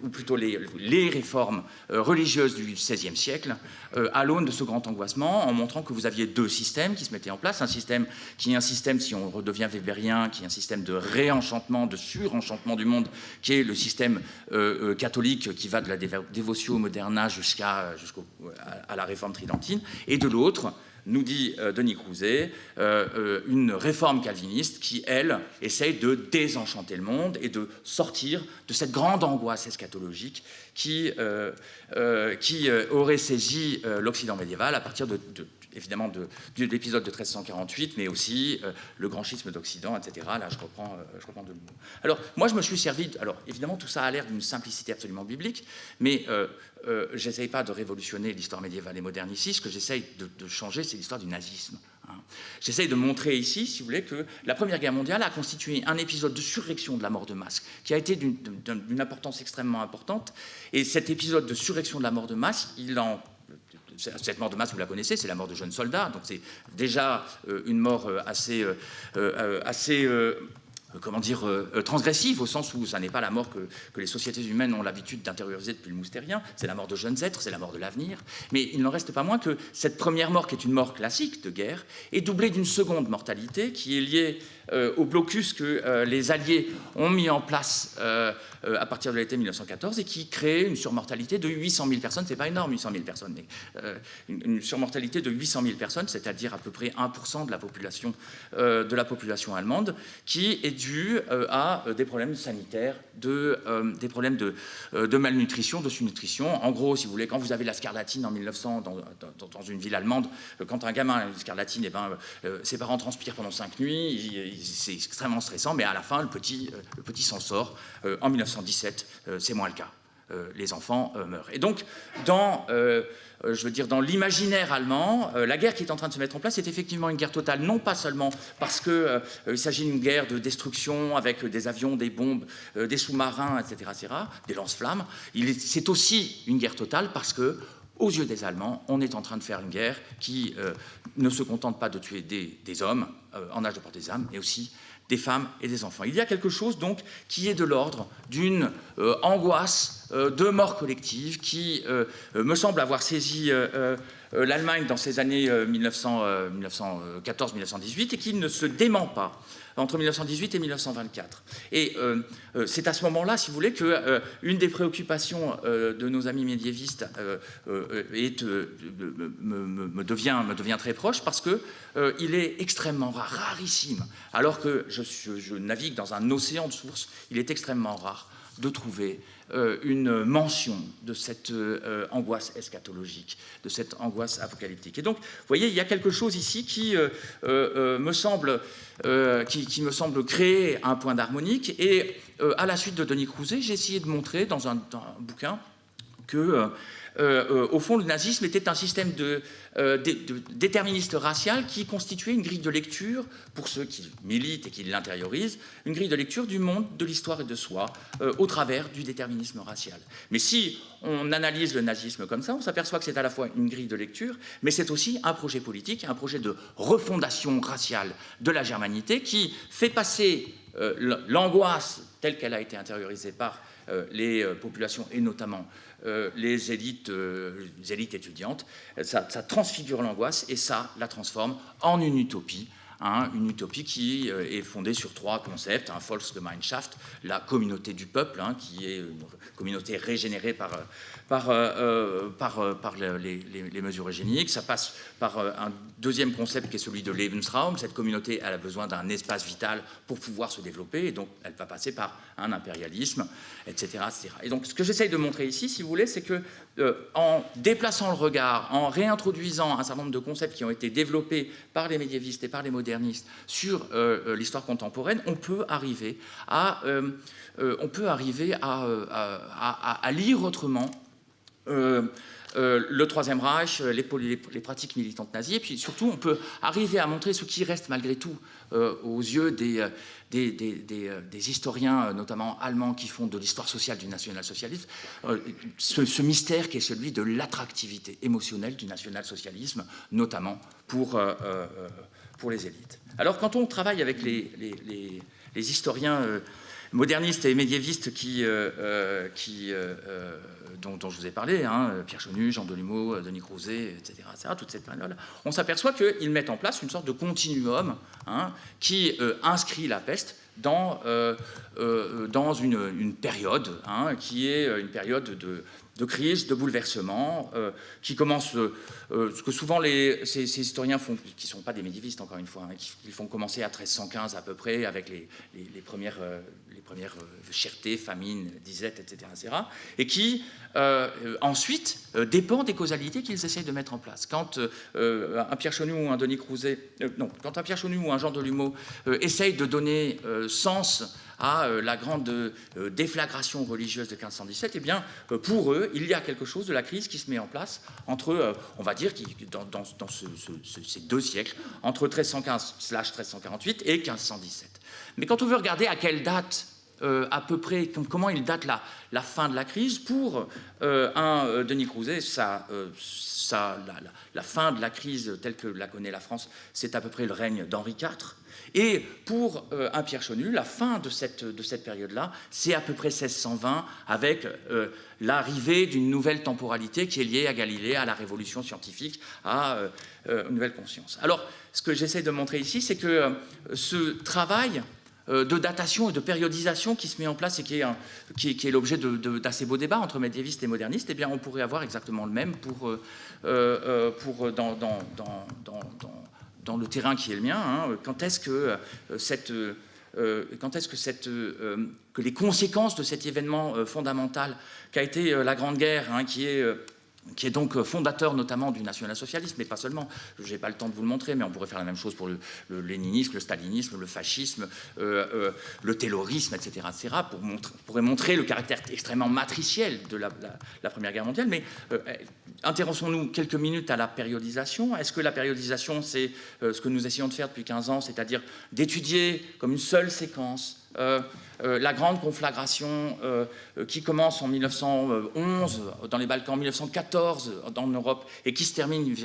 ou plutôt les réformes religieuses du XVIe siècle, à l'aune de ce grand angoissement, en montrant que vous aviez deux systèmes qui se mettaient en place, un système qui est un système, si on redevient weberien, qui est un système de réenchantement, de surenchantement du monde, qui est le système catholique qui va de la Dévotio Moderna jusqu'à la réforme tridentine, et de l'autre, nous dit Denis Crouzet, une réforme calviniste qui, elle, essaye de désenchanter le monde et de sortir de cette grande angoisse eschatologique qui aurait saisi l'Occident médiéval à partir évidemment de l'épisode de 1348, mais aussi le grand schisme d'Occident, etc. Là, je reprends Delumeau. Alors, moi, je me suis servi... Alors, évidemment, tout ça a l'air d'une simplicité absolument biblique, mais j'essaye pas de révolutionner l'histoire médiévale et moderne ici. Ce que j'essaye de changer, c'est l'histoire du nazisme. Hein. J'essaye de montrer ici, si vous voulez, que la Première Guerre mondiale a constitué un épisode de surréaction de la mort de masse, qui a été d'une importance extrêmement importante. Et cet épisode de surréaction de la mort de masse, cette mort de masse, vous la connaissez, c'est la mort de jeunes soldats. Donc c'est déjà une mort assez transgressive, au sens où ça n'est pas la mort que les sociétés humaines ont l'habitude d'intérioriser depuis le Moustérien, c'est la mort de jeunes êtres, c'est la mort de l'avenir. Mais il n'en reste pas moins que cette première mort, qui est une mort classique de guerre, est doublée d'une seconde mortalité qui est liée au blocus que les Alliés ont mis en place à partir de l'été 1914, et qui crée une surmortalité de 800 000 personnes. C'est pas énorme, 800 000 personnes, mais une surmortalité de 800 000 personnes, c'est-à-dire à peu près 1% de la population allemande, qui est due à des problèmes sanitaires, des problèmes de malnutrition, de sous-nutrition. En gros, si vous voulez, quand vous avez la scarlatine en 1900 dans une ville allemande, quand un gamin a une scarlatine, ses parents transpirent pendant 5 nuits, c'est extrêmement stressant, mais à la fin, le petit s'en sort. En 1917, c'est moins le cas. les enfants meurent. Et donc, dans l'imaginaire allemand, la guerre qui est en train de se mettre en place est effectivement une guerre totale, non pas seulement parce qu'il s'agit d'une guerre de destruction avec des avions, des bombes, des sous-marins, etc., des lance-flammes. C'est aussi une guerre totale parce que, aux yeux des Allemands, on est en train de faire une guerre qui ne se contente pas de tuer des hommes en âge de porter des armes, mais aussi des femmes et des enfants. Il y a quelque chose donc qui est de l'ordre d'une angoisse de mort collective qui me semble avoir saisi l'Allemagne dans ces années 1914-1918 et qui ne se dément pas entre 1918 et 1924. Et c'est à ce moment-là, si vous voulez, qu'une des préoccupations de nos amis médiévistes me devient très proche parce qu'il est extrêmement rare, rarissime, alors que je navigue dans un océan de sources, il est extrêmement rare de trouver une mention de cette angoisse eschatologique, de cette angoisse apocalyptique. Et donc, vous voyez, il y a quelque chose ici qui me semble créer un point d'harmonique. Et à la suite de Denis Crouzet, j'ai essayé de montrer dans un bouquin que, au fond, le nazisme était un système déterministe racial qui constituait une grille de lecture, pour ceux qui militent et qui l'intériorisent, une grille de lecture du monde, de l'histoire et de soi, au travers du déterminisme racial. Mais si on analyse le nazisme comme ça, on s'aperçoit que c'est à la fois une grille de lecture, mais c'est aussi un projet politique, un projet de refondation raciale de la germanité qui fait passer l'angoisse telle qu'elle a été intériorisée par les populations et notamment les élites étudiantes, ça transfigure l'angoisse et ça la transforme en une utopie. Une utopie qui est fondée sur trois concepts, Volksgemeinschaft, la communauté du peuple, qui est une communauté régénérée par les mesures eugéniques. Ça passe par un deuxième concept qui est celui de Lebensraum. Cette communauté elle a besoin d'un espace vital pour pouvoir se développer, et donc elle va passer par un impérialisme, etc., etc. Et donc ce que j'essaye de montrer ici, si vous voulez, c'est que en déplaçant le regard, en réintroduisant un certain nombre de concepts qui ont été développés par les médiévistes et par les modernistes sur l'histoire contemporaine, on peut arriver à lire autrement le Troisième Reich, les pratiques militantes nazies, et puis surtout on peut arriver à montrer ce qui reste malgré tout aux yeux des historiens, notamment allemands, qui font de l'histoire sociale du national-socialisme, ce mystère qui est celui de l'attractivité émotionnelle du national-socialisme, notamment pour les élites. Alors quand on travaille avec les historiens modernistes et médiévistes dont je vous ai parlé, Pierre Chonu, Jean Delumeau, Denis Crouzet, etc., toute cette période-là, on s'aperçoit qu'ils mettent en place une sorte de continuum qui inscrit la peste dans une période qui est une période de crise, de bouleversement, qui commence, ce que souvent ces historiens font, qui ne sont pas des médiévistes encore une fois, ils font commencer à 1315 à peu près, avec les premières chertés, famines, disettes, etc., et qui ensuite dépend des causalités qu'ils essayent de mettre en place. Quand un Pierre Chonu ou un Denis Crouzet, quand un Pierre Chonu ou un Jean Delumeau essayent de donner sens à la grande déflagration religieuse de 1517, eh bien, pour eux, il y a quelque chose de la crise qui se met en place entre, on va dire, dans ces deux siècles, entre 1315/1348 et 1517. Mais quand on veut regarder à quelle date, à peu près, comment il date la fin de la crise, pour un Denis Crouzet, la fin de la crise telle que la connaît la France, c'est à peu près le règne d'Henri IV. Et pour un Pierre Chonu, la fin de cette période-là, c'est à peu près 1620, avec l'arrivée d'une nouvelle temporalité qui est liée à Galilée, à la révolution scientifique, à une nouvelle conscience. Alors, ce que j'essaie de montrer ici, c'est que ce travail de datation et de périodisation qui se met en place et qui est l'objet d'assez beaux débats entre médiévistes et modernistes, eh bien, on pourrait avoir exactement le même dans le terrain qui est le mien. Quand est-ce que les conséquences de cet événement fondamental qu'a été la Grande Guerre, qui est qui est donc fondateur notamment du national-socialisme, mais pas seulement. Je n'ai pas le temps de vous le montrer, mais on pourrait faire la même chose pour le léninisme, le stalinisme, le fascisme, le taylorisme, etc., pourrait montrer le caractère extrêmement matriciel de la Première Guerre mondiale. Mais intéressons-nous quelques minutes à la périodisation. Est-ce que la périodisation, c'est ce que nous essayons de faire depuis 15 ans, c'est-à-dire d'étudier comme une seule séquence la grande conflagration qui commence en 1911 dans les Balkans, en 1914 en Europe et qui se termine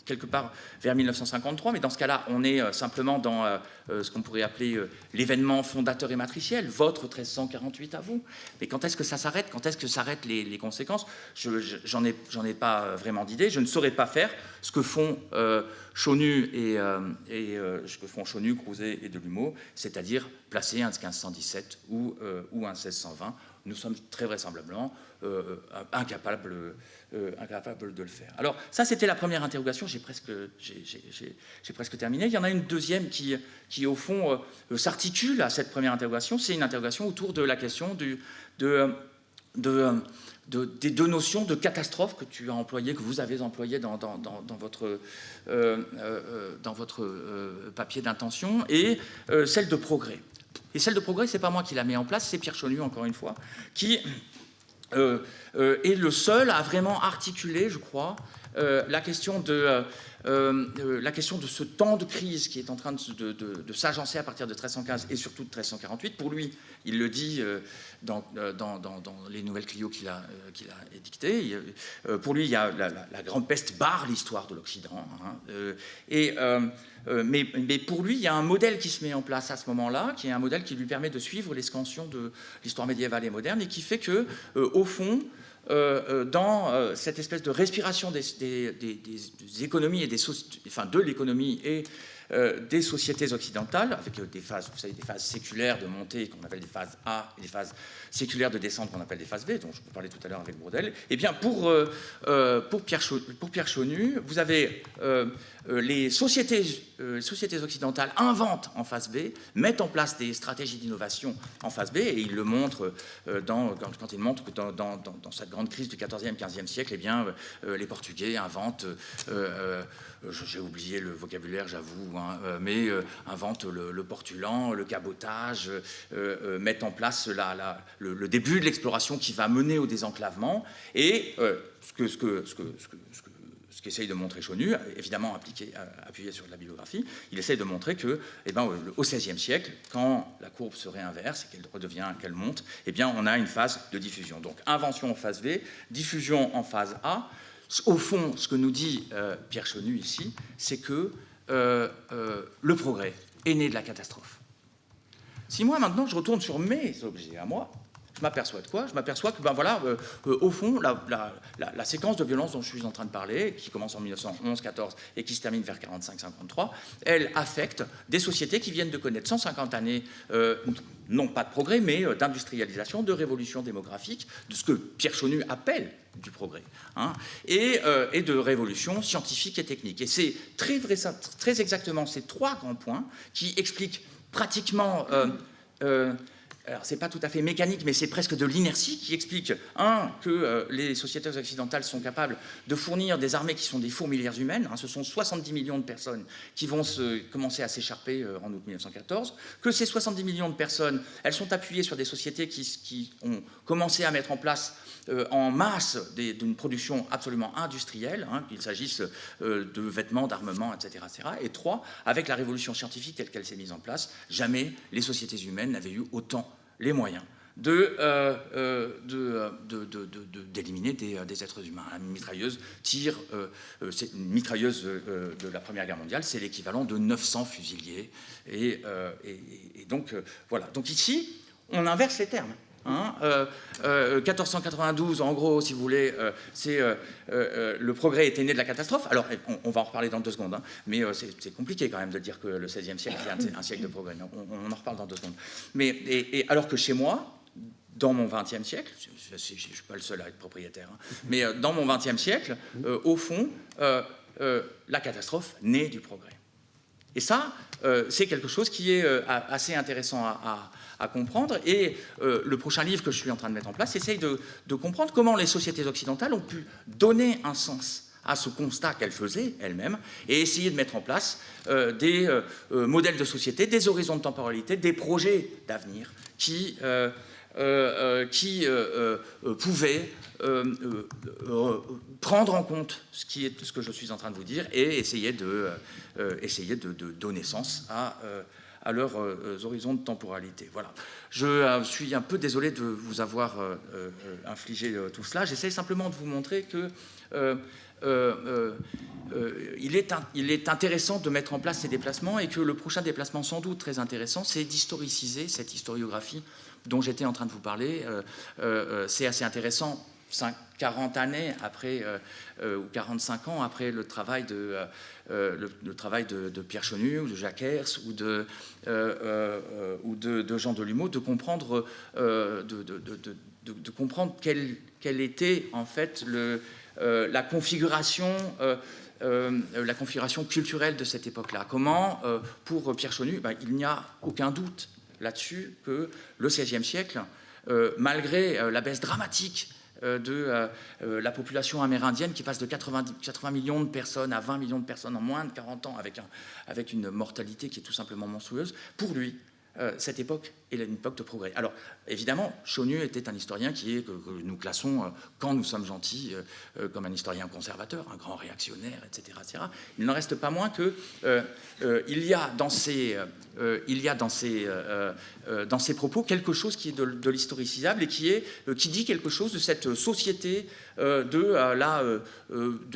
quelque part vers 1953, mais dans ce cas-là, on est simplement dans ce qu'on pourrait appeler l'événement fondateur et matriciel, votre 1348 à vous. Mais quand est-ce que ça s'arrête? Quand est-ce que s'arrêtent les conséquences? J'en ai pas vraiment d'idée. Je ne saurais pas faire ce que font Chaunu ce que font Chaunu, Crouzet et Delumeau, c'est-à-dire placer un 1517 ou un 1620. Nous sommes très vraisemblablement incapables de le faire. Alors ça, c'était la première interrogation. J'ai presque terminé. Il y en a une deuxième qui au fond, s'articule à cette première interrogation. C'est une interrogation autour de la question des deux notions de catastrophe que tu as employées, que vous avez employées dans votre papier d'intention, et celle de progrès. Et celle de progrès, c'est pas moi qui la mets en place, c'est Pierre Chaunu, encore une fois, qui est le seul à vraiment articuler, je crois, la question de ce temps de crise qui est en train de s'agencer à partir de 1315 et surtout de 1348. Pour lui, il le dit dans les nouvelles Clio qu'il a édictées, pour lui, il y a la grande peste barre l'histoire de l'Occident. Mais pour lui, il y a un modèle qui se met en place à ce moment-là, qui est un modèle qui lui permet de suivre l'escansion de l'histoire médiévale et moderne, et qui fait que, au fond, dans cette espèce de respiration des économies et de l'économie et des sociétés occidentales, avec des phases, vous savez, des phases séculaires de montée qu'on appelle des phases A et des phases séculaires de descente qu'on appelle des phases B, dont je vous parlais tout à l'heure avec Braudel. Eh bien, pour Pierre Chaunu, vous avez les sociétés occidentales inventent en phase B, mettent en place des stratégies d'innovation en phase B, et il le montre quand il montre que dans cette grande crise du XIVe, XVe siècle, eh bien, les Portugais inventent, j'ai oublié le vocabulaire, j'avoue, mais inventent le portulan, le cabotage, mettent en place le début de l'exploration qui va mener au désenclavement, et ce qu'essaye de montrer Chaunu, évidemment appuyé sur de la bibliographie, il essaye de montrer que, au XVIe siècle, quand la courbe se réinverse et qu'elle monte, eh bien, on a une phase de diffusion. Donc, invention en phase V, diffusion en phase A. Au fond, ce que nous dit Pierre Chaunu ici, c'est que le progrès est né de la catastrophe. Si moi, maintenant, je retourne sur mes objets à moi, je m'aperçois de quoi? Je m'aperçois que, au fond, la séquence de violence dont je suis en train de parler, qui commence en 1911-14 et qui se termine vers 45-53, elle affecte des sociétés qui viennent de connaître 150 années, non pas de progrès, mais d'industrialisation, de révolution démographique, de ce que Pierre Chaunu appelle du progrès, et de révolution scientifique et technique. Et c'est très exactement ces trois grands points qui expliquent pratiquement... alors, c'est pas tout à fait mécanique, mais c'est presque de l'inertie qui explique, que les sociétés occidentales sont capables de fournir des armées qui sont des fourmilières humaines. Ce sont 70 millions de personnes qui vont commencer à s'écharper en août 1914. Que ces 70 millions de personnes, elles sont appuyées sur des sociétés qui ont commencé à mettre en place en masse d'une production absolument industrielle, qu'il s'agisse de vêtements, d'armements, etc., etc. Et 3, avec la révolution scientifique telle qu'elle s'est mise en place, jamais les sociétés humaines n'avaient eu autant les moyens d'éliminer des êtres humains. La mitrailleuse tire, c'est une mitrailleuse de la Première Guerre mondiale, c'est l'équivalent de 900 fusiliers. Et donc, voilà. Donc ici, on inverse les termes. 1492, en gros, si vous voulez, c'est le progrès était né de la catastrophe. Alors, on va en reparler dans 2 secondes, mais c'est compliqué quand même de dire que le XVIe siècle est un siècle de progrès. On en reparle dans 2 secondes. Mais alors que chez moi, dans mon XXe siècle, je ne suis pas le seul à être propriétaire, mais dans mon XXe siècle, au fond, la catastrophe naît du progrès. Et ça, c'est quelque chose qui est assez intéressant à comprendre. Et le prochain livre que je suis en train de mettre en place essaye de comprendre comment les sociétés occidentales ont pu donner un sens à ce constat qu'elles faisaient elles-mêmes et essayer de mettre en place des modèles de société, des horizons de temporalité, des projets d'avenir qui pouvaient prendre en compte ce que je suis en train de vous dire et essayer de donner sens à leurs horizons de temporalité. Voilà. Je suis un peu désolé de vous avoir infligé tout cela. J'essaie simplement de vous montrer que il est intéressant de mettre en place ces déplacements et que le prochain déplacement sans doute très intéressant, c'est d'historiciser cette historiographie dont j'étais en train de vous parler. C'est assez intéressant, 40 années après, ou 45 ans après le travail de Pierre Chonu, ou de Jacques Hers, ou de Jean Delumeau, de comprendre, de comprendre quelle était en fait la configuration culturelle de cette époque-là. Comment, pour Pierre Chonu, il n'y a aucun doute là-dessus que le XVIe siècle, malgré la baisse dramatique de la population amérindienne qui passe de 80 millions de personnes à 20 millions de personnes en moins de 40 ans, avec une mortalité qui est tout simplement monstrueuse, pour lui, cette époque est une époque de progrès. Alors, évidemment, Chonu était un historien que nous classons, quand nous sommes gentils, comme un historien conservateur, un grand réactionnaire, etc. etc. Il n'en reste pas moins que il y a dans ses propos quelque chose qui est de l'historicisable et qui dit quelque chose de cette société de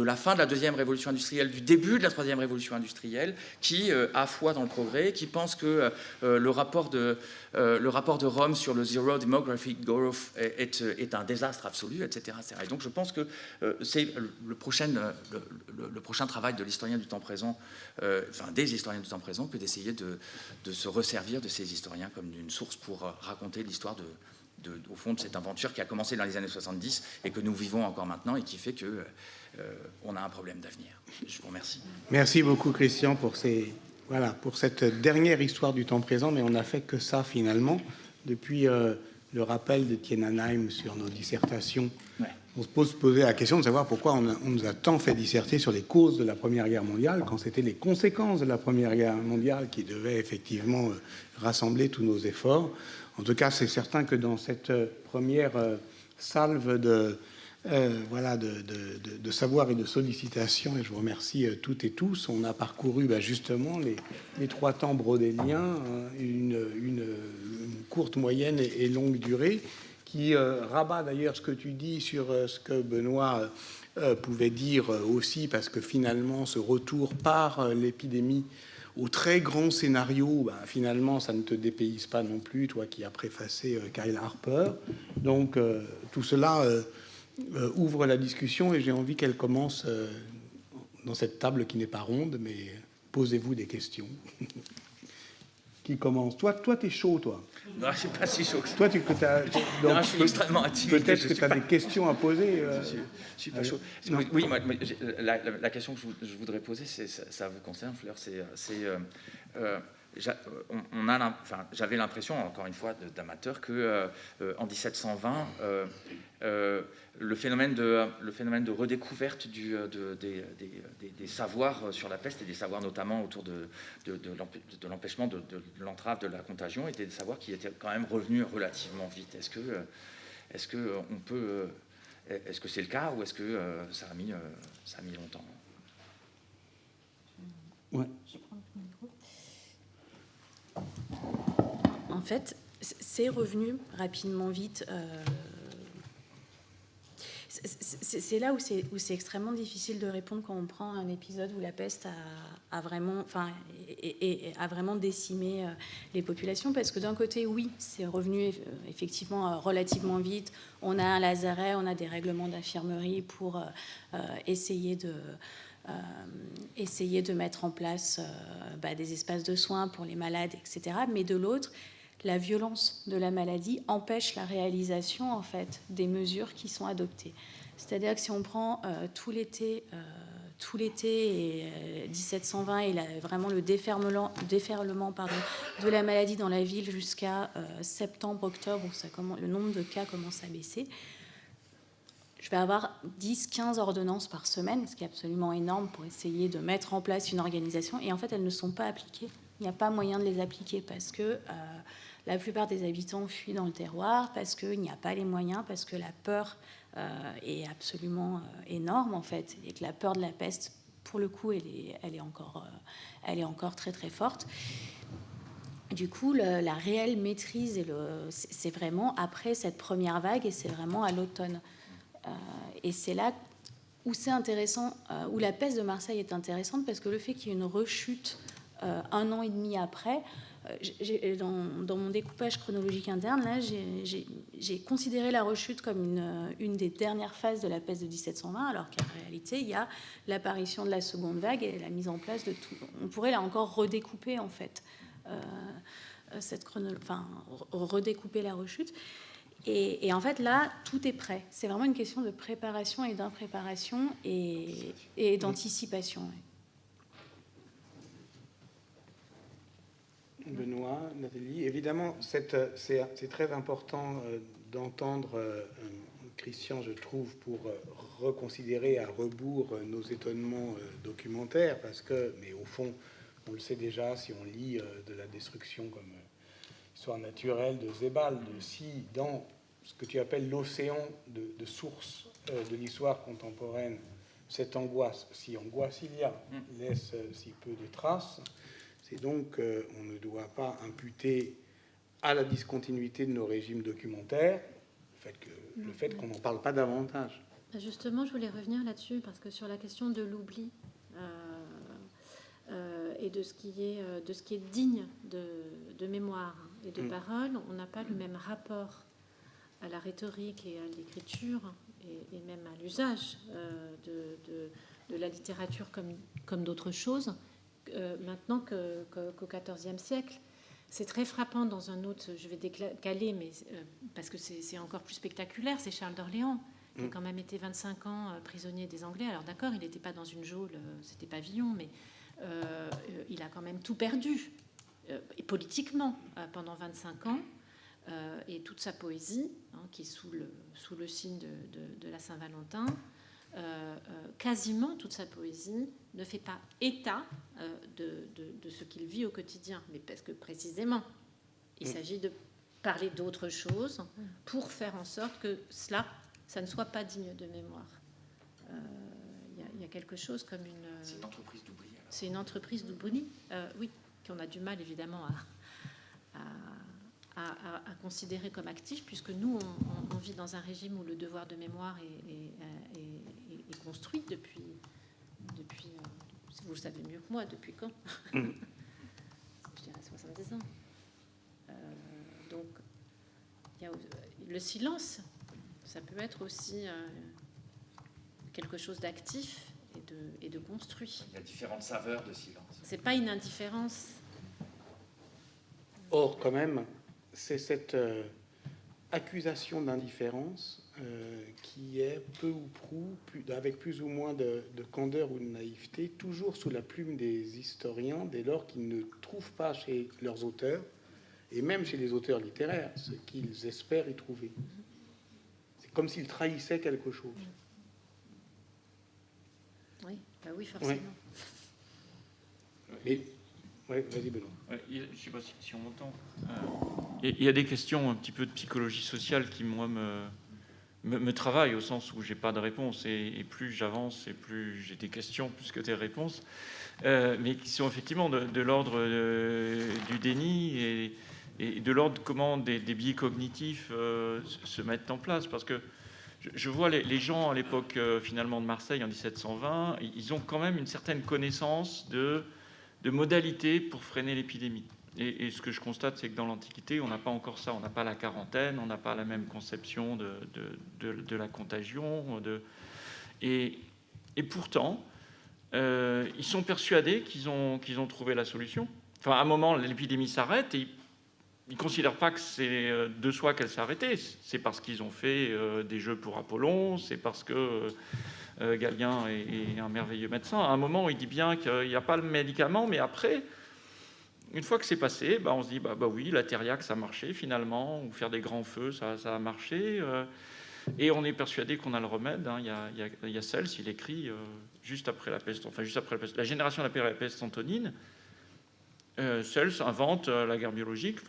la fin de la deuxième révolution industrielle, du début de la troisième révolution industrielle, qui a foi dans le progrès, qui pense que le rapport de Rome sur le Zero Demographic Growth est un désastre absolu, etc., etc. Et donc je pense que c'est le prochain travail de l'historien du temps présent, des historiens du temps présent, que d'essayer de se resservir de ces historiens comme d'une source pour raconter l'histoire au fond de cette aventure qui a commencé dans les années 70 et que nous vivons encore maintenant et qui fait que on a un problème d'avenir. Je vous remercie. Merci beaucoup Christian pour cette dernière histoire du temps présent, mais on n'a fait que ça finalement. Depuis le rappel d'Étienne Hanheim sur nos dissertations, Ouais. on se poser la question de savoir pourquoi on nous a tant fait disserter sur les causes de la Première Guerre mondiale, quand c'était les conséquences de la Première Guerre mondiale qui devaient effectivement rassembler tous nos efforts. En tout cas, c'est certain que dans cette première salve de savoir et de sollicitation, et je vous remercie toutes et tous, on a parcouru justement les trois temps brodéliens, une courte, moyenne et longue durée, qui rabat d'ailleurs ce que tu dis sur ce que Benoît pouvait dire aussi, parce que finalement ce retour par l'épidémie au très grand scénario, finalement ça ne te dépayse pas non plus, toi qui as préfacé Kyle Harper. Donc tout cela ouvre la discussion et j'ai envie qu'elle commence dans cette table qui n'est pas ronde, mais posez-vous des questions. Qui commence? Toi, t'es chaud, toi? Non, je ne suis pas si chaud que ça. Toi, Non, je suis extrêmement intimidé. Peut-être que tu as des questions à poser. Je ne suis pas chaud. Oui, la question que je voudrais poser, ça vous concerne, Fleur, j'avais l'impression, encore une fois, d'amateur, que en 1720, le phénomène de redécouverte des savoirs sur la peste et des savoirs notamment autour de l'empêchement de l'entrave de la contagion étaient des savoirs qui étaient quand même revenus relativement vite. Est-ce que c'est le cas ou est-ce que ça a mis longtemps? Ouais. En fait, c'est revenu rapidement vite. C'est là où c'est extrêmement difficile de répondre quand on prend un épisode où la peste a vraiment décimé les populations, parce que d'un côté, oui, c'est revenu effectivement relativement vite. On a un lazaret, on a des règlements d'infirmerie pour essayer de mettre en place des espaces de soins pour les malades, etc. Mais de l'autre, la violence de la maladie empêche la réalisation en fait des mesures qui sont adoptées. C'est-à-dire que si on prend tout l'été tout l'été et 1720 et vraiment le déferlement de la maladie dans la ville jusqu'à septembre-octobre où le nombre de cas commence à baisser. Je vais avoir 10-15 ordonnances par semaine, ce qui est absolument énorme pour essayer de mettre en place une organisation. Et en fait, elles ne sont pas appliquées. Il n'y a pas moyen de les appliquer parce que la plupart des habitants fuient dans le terroir, parce qu'il n'y a pas les moyens, parce que la peur est absolument énorme, en fait, et que la peur de la peste, pour le coup, elle est encore très, très forte. Du coup, la réelle maîtrise, c'est vraiment après cette première vague, et c'est vraiment à l'automne. Et c'est là où c'est intéressant, où la peste de Marseille est intéressante, parce que le fait qu'il y ait une rechute 1 an et demi après, dans mon découpage chronologique interne, là, j'ai considéré la rechute comme une des dernières phases de la peste de 1720, alors qu'en réalité, il y a l'apparition de la seconde vague et la mise en place de tout. On pourrait là encore redécouper, en fait, redécouper la rechute. Et en fait, là, tout est prêt. C'est vraiment une question de préparation et d'impréparation et d'anticipation. Ouais. Benoît, Nathalie, évidemment, c'est très important d'entendre Christian, je trouve, pour reconsidérer à rebours nos étonnements documentaires, mais au fond, on le sait déjà si on lit de la destruction comme histoire naturelle de Zébal, si dans ce que tu appelles l'océan de sources de l'histoire contemporaine, cette angoisse, si angoisse il y a, laisse si peu de traces. C'est donc on ne doit pas imputer à la discontinuité de nos régimes documentaires le fait qu'on n'en parle pas davantage. Justement, je voulais revenir là-dessus, parce que sur la question de l'oubli et de ce qui est digne de mémoire et de parole, on n'a pas le même rapport à la rhétorique et à l'écriture et même à l'usage de la littérature comme d'autres choses. Maintenant qu'au XIVe siècle. C'est très frappant dans un autre, je vais décaler, mais parce que c'est encore plus spectaculaire, c'est Charles d'Orléans, qui a quand même été 25 ans prisonnier des Anglais. Alors d'accord, il n'était pas dans une geôle, c'était pavillon, mais il a quand même tout perdu, et politiquement, pendant 25 ans, et toute sa poésie, qui est sous le signe de la Saint-Valentin, quasiment toute sa poésie ne fait pas état de ce qu'il vit au quotidien, mais parce que précisément il s'agit de parler d'autre chose pour faire en sorte que ça ne soit pas digne de mémoire. Il y a quelque chose comme c'est une entreprise d'oubli. C'est une entreprise d'oubli, oui, qu'on a du mal évidemment à considérer comme actif, puisque nous, on vit dans un régime où le devoir de mémoire est construit depuis vous le savez mieux que moi, depuis quand Je dirais 70 ans. Donc, il y a le silence, ça peut être aussi quelque chose d'actif et de construit. Il y a différentes saveurs de silence. C'est pas une indifférence. Or, quand même, c'est cette accusation d'indifférence qui est peu ou prou, avec plus ou moins de candeur ou de naïveté, toujours sous la plume des historiens, dès lors qu'ils ne trouvent pas chez leurs auteurs, et même chez les auteurs littéraires, ce qu'ils espèrent y trouver. C'est comme s'ils trahissaient quelque chose. Oui, bah oui, forcément. Mais, ouais, vas-y Benoît. Je ne sais pas si on m'entend. Il y a des questions un petit peu de psychologie sociale qui, moi, me travaillent, au sens où j'ai pas de réponse. Et plus j'avance, et plus j'ai des questions, plus que des réponses. Mais qui sont effectivement de l'ordre du déni et de l'ordre comment des biais cognitifs se mettent en place. Parce que je vois les gens à l'époque finalement de Marseille en 1720, ils ont quand même une certaine connaissance de modalités pour freiner l'épidémie. Et ce que je constate, c'est que dans l'Antiquité, on n'a pas encore ça. On n'a pas la quarantaine, on n'a pas la même conception de la contagion. Et pourtant, ils sont persuadés qu'ils ont trouvé la solution. Enfin, à un moment, l'épidémie s'arrête et ils ne considèrent pas que c'est de soi qu'elle s'est arrêtée. C'est parce qu'ils ont fait des jeux pour Apollon, c'est parce que Galien est un merveilleux médecin. À un moment, il dit bien qu'il n'y a pas le médicament, mais après, une fois que c'est passé, on se dit bah oui, la thériaque, ça a marché finalement, ou faire des grands feux, ça a marché. Et on est persuadé qu'on a le remède. Hein. Il y a Cels, il écrit juste après la peste, la génération d'après la peste antonine. Cels invente la guerre biologique,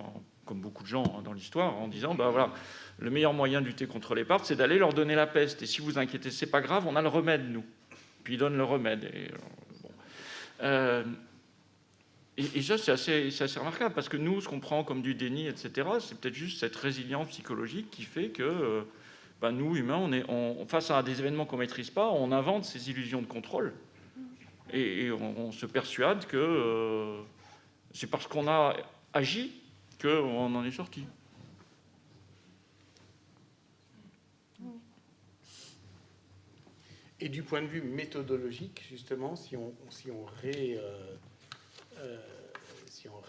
comme beaucoup de gens dans l'histoire, en disant voilà, le meilleur moyen de lutter contre les Parthes, c'est d'aller leur donner la peste. Et si vous inquiétez, c'est pas grave, on a le remède, nous. Puis il donne le remède. Et ça, c'est assez remarquable, parce que nous, ce qu'on prend comme du déni, etc., c'est peut-être juste cette résilience psychologique qui fait que nous, humains, face à des événements qu'on ne maîtrise pas, on invente ces illusions de contrôle. Et on se persuade que c'est parce qu'on a agi qu'on en est sorti. Et du point de vue méthodologique, justement, si on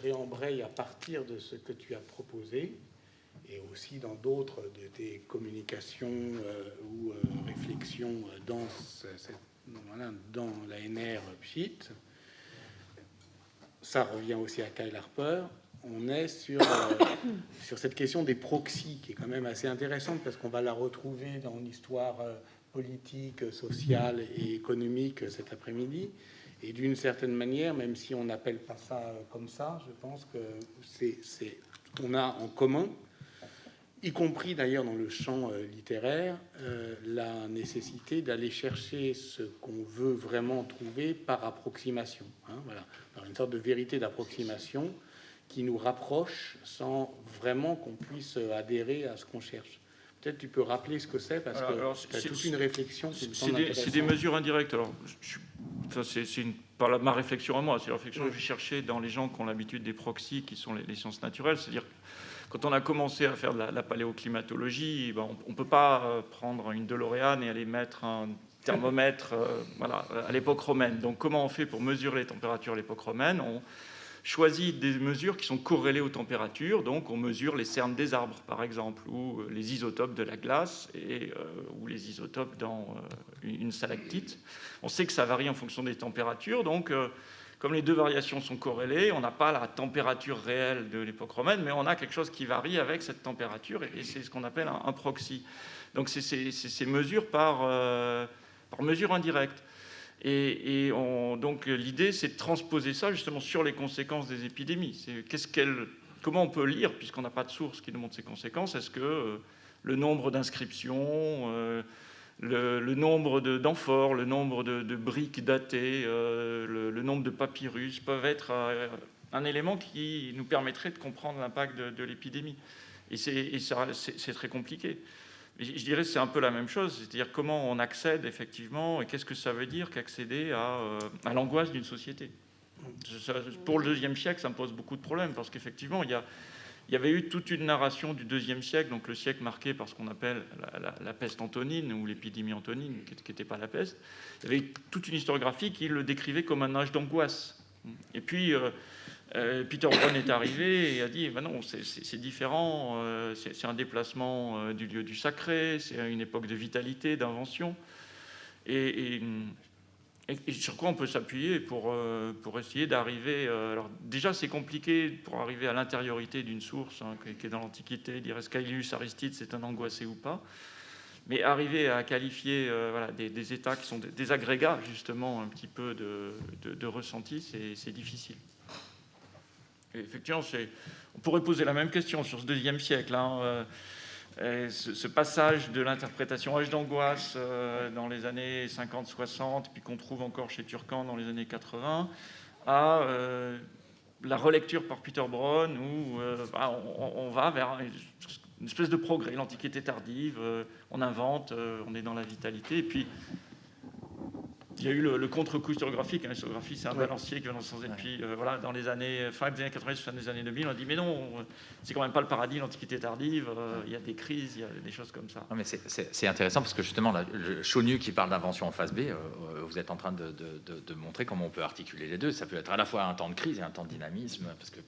réembraye à partir de ce que tu as proposé, et aussi dans d'autres de tes communications ou réflexions dans l'ANR PSHIT, ça revient aussi à Kyle Harper, on est sur cette question des proxys, qui est quand même assez intéressante, parce qu'on va la retrouver dans l'histoire politique, sociale et économique cet après-midi. Et d'une certaine manière, même si on n'appelle pas ça comme ça, je pense que on a en commun, y compris d'ailleurs dans le champ littéraire, la nécessité d'aller chercher ce qu'on veut vraiment trouver par approximation, voilà, par une sorte de vérité d'approximation qui nous rapproche sans vraiment qu'on puisse adhérer à ce qu'on cherche. Peut-être tu peux rappeler ce que c'est, parce que tu as toute une réflexion. C'est des mesures indirectes. Alors, c'est pas ma réflexion à moi, c'est la réflexion que j'ai cherchée dans les gens qui ont l'habitude des proxys, qui sont les sciences naturelles. C'est-à-dire, quand on a commencé à faire de la paléoclimatologie, on ne peut pas prendre une DeLorean et aller mettre un thermomètre à l'époque romaine. Donc, comment on fait pour mesurer les températures à l'époque romaine ? On choisit des mesures qui sont corrélées aux températures. Donc, on mesure les cernes des arbres, par exemple, ou les isotopes de la glace, ou les isotopes dans une stalactite. On sait que ça varie en fonction des températures. Donc, comme les deux variations sont corrélées, on n'a pas la température réelle de l'époque romaine, mais on a quelque chose qui varie avec cette température, et c'est ce qu'on appelle un proxy. Donc, c'est ces mesures par mesure indirecte. Donc l'idée, c'est de transposer ça justement sur les conséquences des épidémies. Comment on peut lire, puisqu'on n'a pas de source qui nous montre ces conséquences? Est-ce que le nombre d'inscriptions, le nombre d'amphores, le nombre de briques datées, le nombre de papyrus peuvent être un élément qui nous permettrait de comprendre l'impact de l'épidémie? Et c'est très compliqué. Je dirais que c'est un peu la même chose, c'est-à-dire comment on accède effectivement, et qu'est-ce que ça veut dire qu'accéder à l'angoisse d'une société. Pour le IIe siècle, ça me pose beaucoup de problèmes, parce qu'effectivement, il y avait eu toute une narration du IIe siècle, donc le siècle marqué par ce qu'on appelle la peste antonine, ou l'épidémie antonine, qui n'était pas la peste. Il y avait eu toute une historiographie qui le décrivait comme un âge d'angoisse. Et puis Peter Brown est arrivé et a dit non, c'est différent, c'est un déplacement du lieu du sacré, c'est une époque de vitalité, d'invention, et sur quoi on peut s'appuyer pour essayer d'arriver. Alors déjà, c'est compliqué pour arriver à l'intériorité d'une source qui est dans l'Antiquité, dire est-ce qu'Aelius Aristide c'est un angoissé ou pas, mais arriver à qualifier des états qui sont des agrégats justement un petit peu de ressenti, c'est difficile. Et effectivement, on pourrait poser la même question sur ce IIe siècle. Ce passage de l'interprétation âge d'angoisse dans les années 50-60, puis qu'on trouve encore chez Turcan dans les années 80, à la relecture par Peter Brown, où on va vers une espèce de progrès, l'Antiquité tardive, on invente, on est dans la vitalité, et puis il y a eu le contre-coup historiographique. L'historiographie, c'est un balancier qui va dans le sens. Et puis, dans les années, fin des années 90, fin des années 2000, on a dit, mais non, c'est quand même pas le paradis, l'Antiquité tardive, il y a des crises, il y a des choses comme ça. Non, mais c'est intéressant, parce que justement, le Chaunu qui parle d'invention en phase B, vous êtes en train de montrer comment on peut articuler les deux. Ça peut être à la fois un temps de crise et un temps de dynamisme, parce que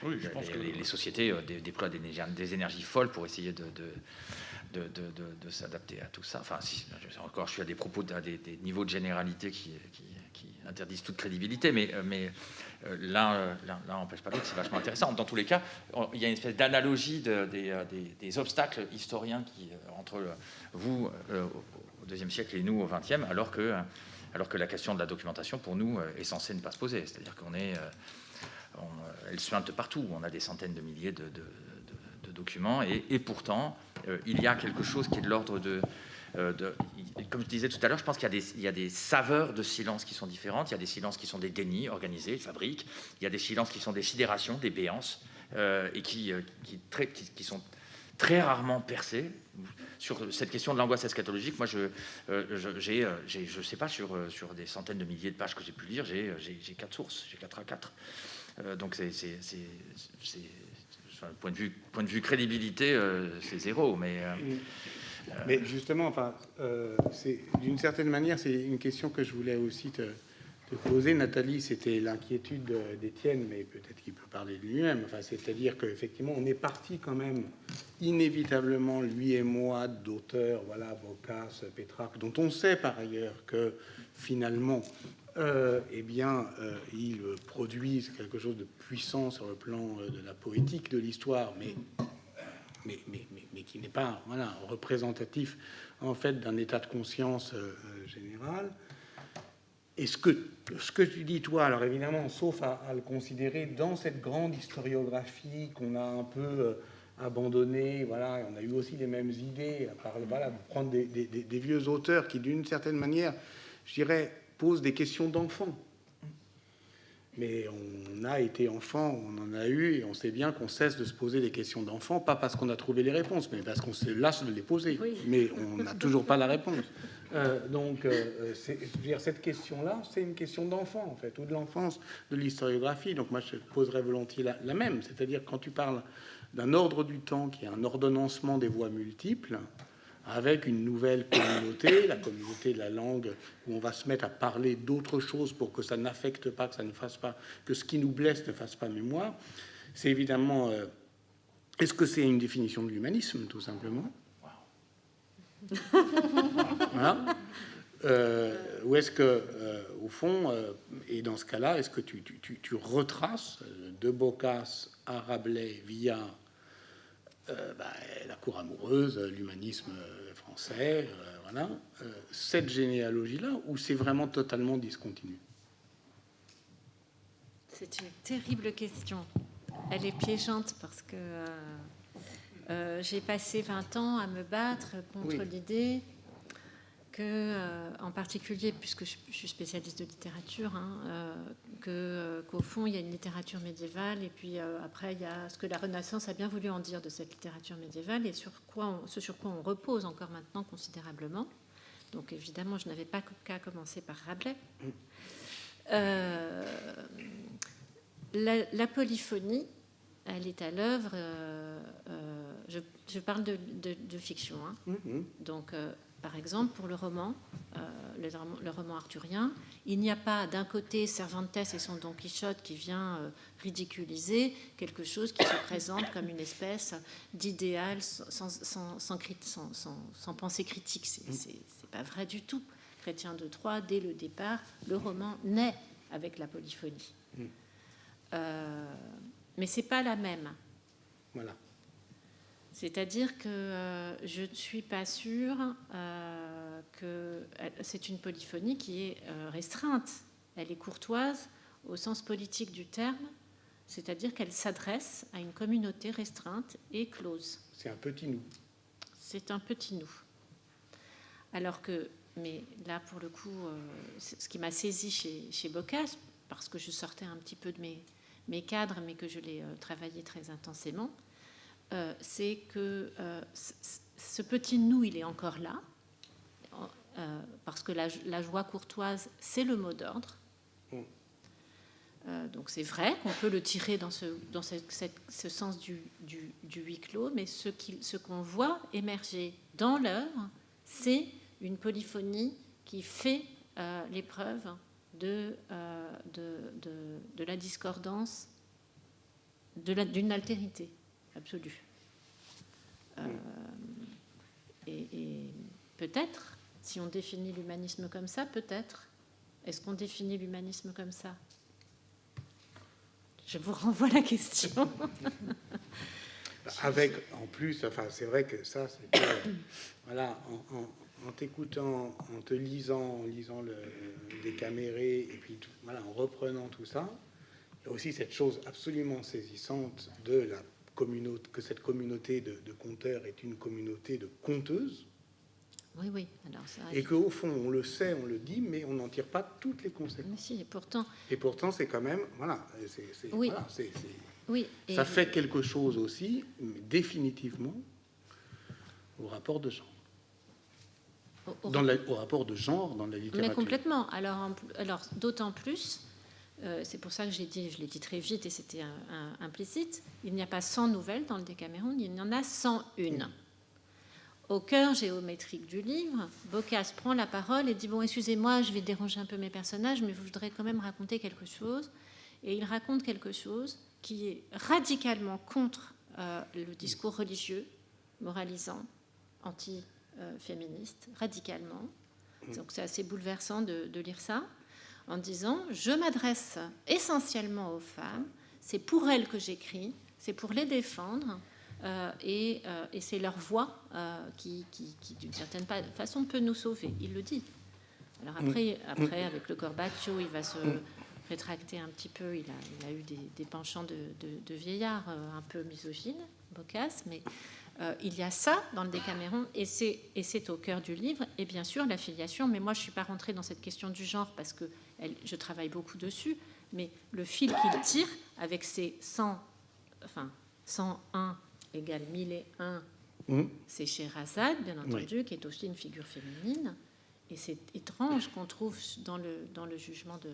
oui, je pense que les sociétés déploient des énergies folles pour essayer de s'adapter à tout ça. Enfin, si, encore, je suis à des propos, des niveaux de généralité qui interdisent toute crédibilité, mais l'un n'empêche pas l'autre, c'est vachement intéressant. Dans tous les cas, il y a une espèce d'analogie des obstacles historiens entre vous au IIe siècle et nous au XXe, alors que la question de la documentation, pour nous, est censée ne pas se poser. C'est-à-dire elle suinte partout. On a des centaines de milliers de documents, et pourtant, il y a quelque chose qui est de l'ordre comme je disais tout à l'heure, je pense qu'il y a des saveurs de silence qui sont différentes. Il y a des silences qui sont des dénis organisés, fabriques. Il y a des silences qui sont des sidérations, des béances, et qui sont très rarement percés. Sur cette question de l'angoisse eschatologique, moi, je sais pas, sur des centaines de milliers de pages que j'ai pu lire, j'ai 4 sources, j'ai 4 à 4. Donc, point de vue crédibilité, c'est zéro, mais justement, enfin, d'une certaine manière, c'est une question que je voulais aussi te poser, Nathalie. C'était l'inquiétude d'Étienne, mais peut-être qu'il peut parler de lui-même. Enfin, c'est-à-dire qu'effectivement, on est parti quand même inévitablement, lui et moi, d'auteurs, voilà, Boccace, Pétrarque, dont on sait par ailleurs que finalement, ils produisent quelque chose de puissant sur le plan de la poétique de l'histoire, mais qui n'est pas, voilà, représentatif en fait d'un état de conscience général. Et ce que tu dis, toi, alors évidemment, sauf à le considérer dans cette grande historiographie qu'on a un peu abandonnée, voilà, on a eu aussi les mêmes idées, à part, voilà, de prendre des vieux auteurs qui, d'une certaine manière, je dirais, posent des questions d'enfants. Mais on a été enfant, on en a eu, et on sait bien qu'on cesse de se poser des questions d'enfant, pas parce qu'on a trouvé les réponses, mais parce qu'on se lasse de les poser. Oui. Mais on n'a toujours pas la réponse. Cette question-là, c'est une question d'enfant, en fait, ou de l'enfance, de l'historiographie. Donc moi, je poserais volontiers la même. C'est-à-dire, quand tu parles d'un ordre du temps qui est un ordonnancement des voies multiples, avec une nouvelle communauté, la communauté de la langue, où on va se mettre à parler d'autres choses pour que ça n'affecte pas, que ça ne fasse pas, que ce qui nous blesse ne fasse pas mémoire. C'est évidemment... est-ce que c'est une définition de l'humanisme, tout simplement? Voilà. Ou est-ce que, au fond, et dans ce cas-là, est-ce que tu retraces de Boccace à Rabelais via... la cour amoureuse, l'humanisme français, voilà, cette généalogie-là, ou c'est vraiment totalement discontinu? C'est une terrible question. Elle est piégeante parce que j'ai passé 20 ans à me battre contre l'idée que, en particulier, puisque je suis spécialiste de littérature, qu'au fond, il y a une littérature médiévale, et puis après, il y a ce que la Renaissance a bien voulu en dire de cette littérature médiévale, et ce sur quoi on repose encore maintenant considérablement. Donc, évidemment, je n'avais pas qu'à commencer par Rabelais. La polyphonie, elle est à l'œuvre... je parle de fiction. Donc... par exemple, pour le roman arthurien, il n'y a pas d'un côté Cervantes et son Don Quichotte qui vient ridiculiser quelque chose qui se présente comme une espèce d'idéal sans pensée critique. C'est pas vrai du tout. Chrétien de Troyes, dès le départ, le roman naît avec la polyphonie. Mais c'est pas la même. Voilà. C'est-à-dire que je ne suis pas sûre que c'est une polyphonie qui est restreinte. Elle est courtoise au sens politique du terme, c'est-à-dire qu'elle s'adresse à une communauté restreinte et close. C'est un petit nous. C'est un petit nous. Alors que, mais là pour le coup, ce qui m'a saisi chez Boccace, parce que je sortais un petit peu de mes cadres, mais que je l'ai travaillé très intensément, c'est que ce petit nous, il est encore là, parce que la joie courtoise, c'est le mot d'ordre. Donc c'est vrai qu'on peut le tirer dans ce sens du huis clos, mais ce qu'on voit émerger dans l'œuvre, c'est une polyphonie qui fait l'épreuve de la discordance, d'une altérité absolue. Et peut-être, si on définit l'humanisme comme ça, peut-être. Est-ce qu'on définit l'humanisme comme ça? Je vous renvoie la question. Avec, en plus, enfin, c'est vrai que ça, c'est voilà, en t'écoutant, en te lisant, en lisant le Décaméré, et puis voilà, en reprenant tout ça, il y a aussi cette chose absolument saisissante de la communauté, que cette communauté de conteurs est une communauté de conteuses, Oui, oui. Alors, ça, et qu'au fond, on le sait, on le dit, mais on n'en tire pas toutes les conséquences. mais si, et pourtant, Et pourtant, c'est quand même, voilà, Oui. voilà, oui. Et ça fait quelque chose aussi, mais définitivement, au rapport de genre. Au rapport de genre dans la littérature. Mais complètement. Alors d'autant plus, c'est pour ça que je l'ai dit très vite et c'était implicite, il n'y a pas 100 nouvelles dans le Décaméron, il y en a 101. Au cœur géométrique du livre, Boccace prend la parole et dit « Bon, excusez-moi, je vais déranger un peu mes personnages, mais je voudrais quand même raconter quelque chose. » Et il raconte quelque chose qui est radicalement contre le discours religieux, moralisant, anti-féministe, radicalement. Donc c'est assez bouleversant de lire ça, en disant « Je m'adresse essentiellement aux femmes, c'est pour elles que j'écris, c'est pour les défendre. » Et c'est leur voix qui d'une certaine façon, peut nous sauver. Il le dit. Alors après avec le Corbaccio, il va se rétracter un petit peu. Il a eu des penchants de vieillard un peu misogynes, Boccace, mais il y a ça dans le Décaméron, et c'est au cœur du livre. Et bien sûr, la filiation. Mais moi, je ne suis pas rentrée dans cette question du genre parce que je travaille beaucoup dessus. Mais le fil qu'il tire avec ses 101 égale 1001, c'est Scheherazade, bien entendu, oui, qui est aussi une figure féminine. Et c'est étrange qu'on trouve dans le jugement de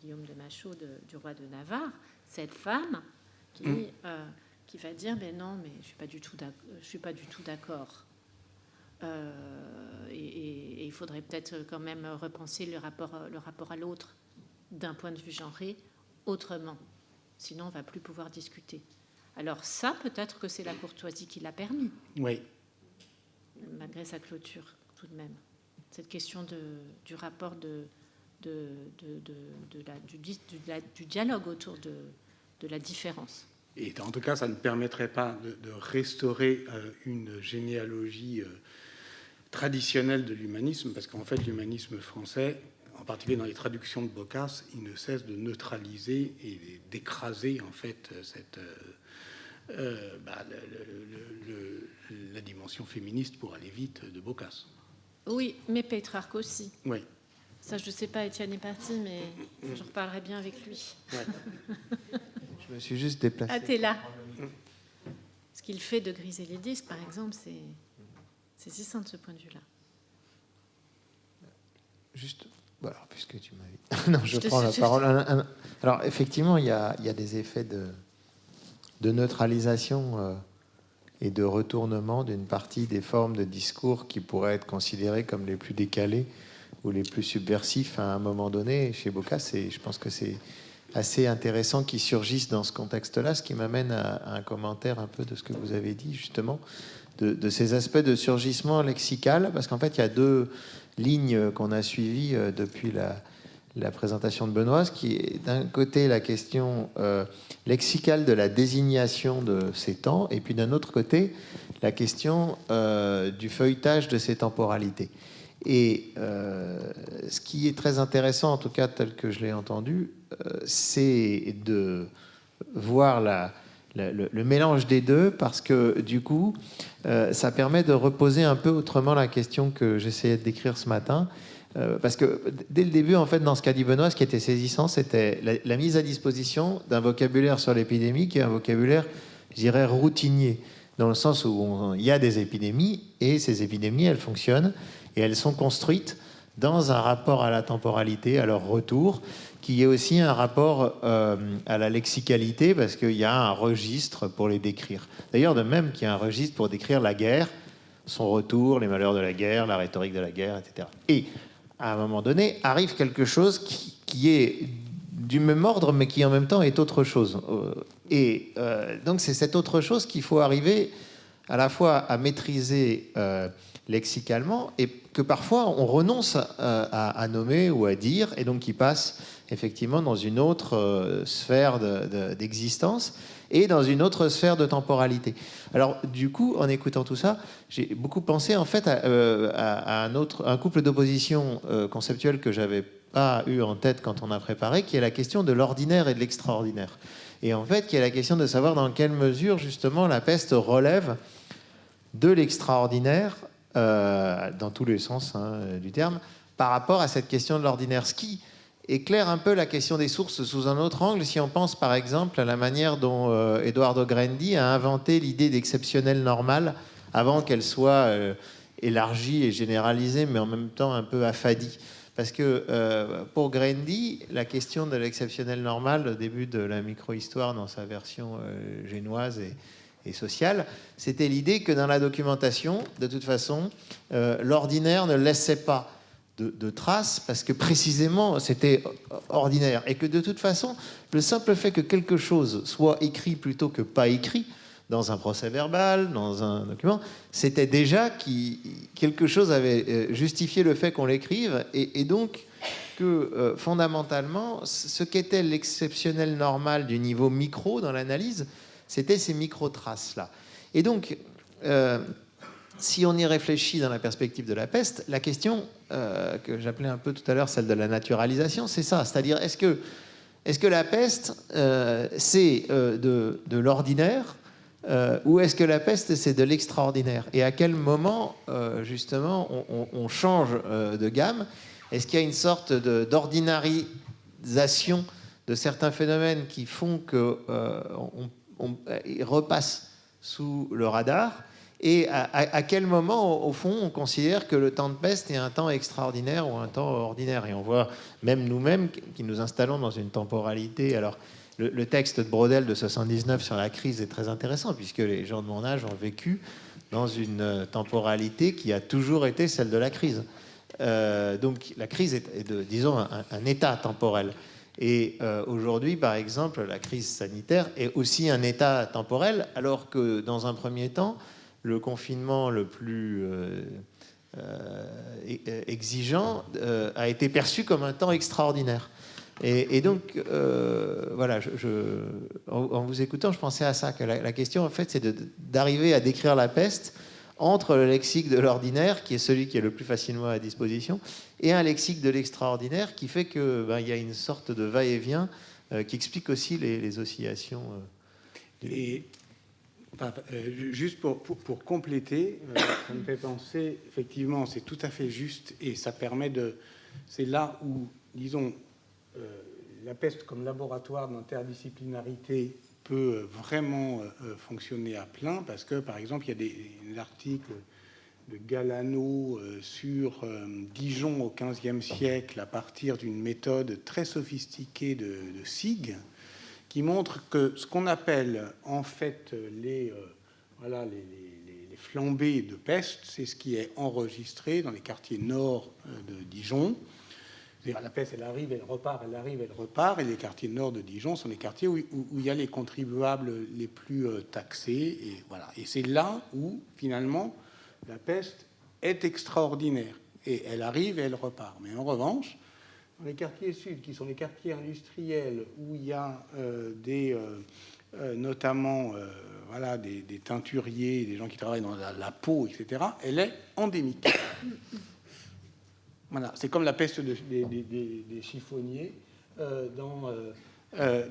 Guillaume de Machaut, du roi de Navarre, cette femme qui va dire « non, mais je suis pas du tout d'accord. Et il faudrait peut-être quand même repenser le rapport à l'autre d'un point de vue genré autrement. Sinon, on ne va plus pouvoir discuter. » Alors ça, peut-être que c'est la courtoisie qui l'a permis. Oui. Malgré sa clôture, tout de même. Cette question du rapport du dialogue autour de la différence. Et en tout cas, ça ne permettrait pas de restaurer une généalogie traditionnelle de l'humanisme, parce qu'en fait, l'humanisme français, en particulier dans les traductions de Boccace, il ne cesse de neutraliser et d'écraser en fait la dimension féministe, pour aller vite, de Boccace. Oui, mais Pétrarque aussi. Oui. Ça, je ne sais pas, Étienne est parti, mais je reparlerai bien avec lui. Ouais. Je me suis juste déplacé. Ah, t'es là. Ce qu'il fait de griser les disques, par exemple, c'est saisissant de ce point de vue-là. Juste, voilà, puisque tu m'as... Non, je prends la parole. Alors, effectivement, il y a des effets de neutralisation et de retournement d'une partie des formes de discours qui pourraient être considérées comme les plus décalées ou les plus subversifs à un moment donné chez Boccace. Et je pense que c'est assez intéressant qu'ils surgissent dans ce contexte-là, ce qui m'amène à un commentaire un peu de ce que vous avez dit, justement, de ces aspects de surgissement lexical, parce qu'en fait, il y a deux lignes qu'on a suivies depuis la présentation de Benoît, qui est d'un côté la question lexicale de la désignation de ces temps, et puis d'un autre côté, la question du feuilletage de ces temporalités. Et ce qui est très intéressant, en tout cas tel que je l'ai entendu, c'est de voir le mélange des deux, parce que du coup, ça permet de reposer un peu autrement la question que j'essayais de décrire ce matin. Parce que dès le début, en fait, dans ce qu'a dit Benoît, ce qui était saisissant, c'était la mise à disposition d'un vocabulaire sur l'épidémie qui est un vocabulaire, je dirais, routinier, dans le sens où il y a des épidémies, et ces épidémies, elles fonctionnent, et elles sont construites dans un rapport à la temporalité, à leur retour, qui est aussi un rapport à la lexicalité, parce qu'il y a un registre pour les décrire. D'ailleurs, de même qu'il y a un registre pour décrire la guerre, son retour, les malheurs de la guerre, la rhétorique de la guerre, etc. Et à un moment donné, arrive quelque chose qui est du même ordre, mais qui en même temps est autre chose. Et donc c'est cette autre chose qu'il faut arriver à la fois à maîtriser lexicalement et que parfois on renonce à nommer ou à dire, et donc qui passe effectivement dans une autre sphère d'existence et dans une autre sphère de temporalité. Alors du coup, en écoutant tout ça, j'ai beaucoup pensé en fait à un couple d'oppositions conceptuelles que j'avais pas eu en tête quand on a préparé, qui est la question de l'ordinaire et de l'extraordinaire. Et en fait, qui est la question de savoir dans quelle mesure justement la peste relève de l'extraordinaire, dans tous les sens du terme, par rapport à cette question de l'ordinaire. Ce qui éclaire un peu la question des sources sous un autre angle, si on pense par exemple à la manière dont Eduardo Grandi a inventé l'idée d'exceptionnel normal avant qu'elle soit élargie et généralisée, mais en même temps un peu affadie. Parce que pour Grandi, la question de l'exceptionnel normal, au début de la micro-histoire dans sa version génoise et sociale, c'était l'idée que dans la documentation, de toute façon, l'ordinaire ne laissait pas de traces, parce que précisément c'était ordinaire, et que de toute façon, le simple fait que quelque chose soit écrit plutôt que pas écrit, dans un procès verbal, dans un document, c'était déjà quelque chose avait justifié le fait qu'on l'écrive, et donc que fondamentalement, ce qu'était l'exceptionnel normal du niveau micro dans l'analyse, c'était ces micro-traces-là. Et donc, si on y réfléchit dans la perspective de la peste, la question que j'appelais un peu tout à l'heure celle de la naturalisation, c'est ça. C'est-à-dire, est-ce que la peste, c'est de l'ordinaire ou est-ce que la peste, c'est de l'extraordinaire? Et à quel moment, justement, on change de gamme? Est-ce qu'il y a une sorte d'ordinarisation de certains phénomènes qui font qu'on repasse sous le radar? Et à quel moment, au fond, on considère que le temps de peste est un temps extraordinaire ou un temps ordinaire? Et on voit même nous-mêmes qui nous installons dans une temporalité. Alors, le texte de Braudel de 79 sur la crise est très intéressant, puisque les gens de mon âge ont vécu dans une temporalité qui a toujours été celle de la crise. Donc la crise est disons, un état temporel. Et aujourd'hui, par exemple, la crise sanitaire est aussi un état temporel, alors que dans un premier temps, le confinement le plus exigeant a été perçu comme un temps extraordinaire. Et donc, voilà, en vous écoutant, je pensais à ça, que la question, en fait, c'est d'arriver à décrire la peste entre le lexique de l'ordinaire, qui est celui qui est le plus facilement à disposition, et un lexique de l'extraordinaire, qui fait qu'il y a une sorte de va-et-vient qui explique aussi les oscillations. Et juste pour compléter, ça me fait penser, effectivement, c'est tout à fait juste, et ça permet de... C'est là où, disons, la peste comme laboratoire d'interdisciplinarité peut vraiment fonctionner à plein, parce que, par exemple, il y a des articles de Galano sur Dijon au XVe siècle à partir d'une méthode très sophistiquée de SIG, qui montre que ce qu'on appelle en fait les flambées de peste, c'est ce qui est enregistré dans les quartiers nord de Dijon. C'est-à-dire, la peste, elle arrive, elle repart, elle arrive, elle repart, et les quartiers nord de Dijon sont les quartiers où il y a les contribuables les plus taxés, et voilà. Et c'est là où, finalement, la peste est extraordinaire, et elle arrive et elle repart. Mais en revanche, dans les quartiers sud, qui sont les quartiers industriels, où il y a notamment des teinturiers, des gens qui travaillent dans la peau, etc., elle est endémique. Voilà, c'est comme la peste des chiffonniers dans le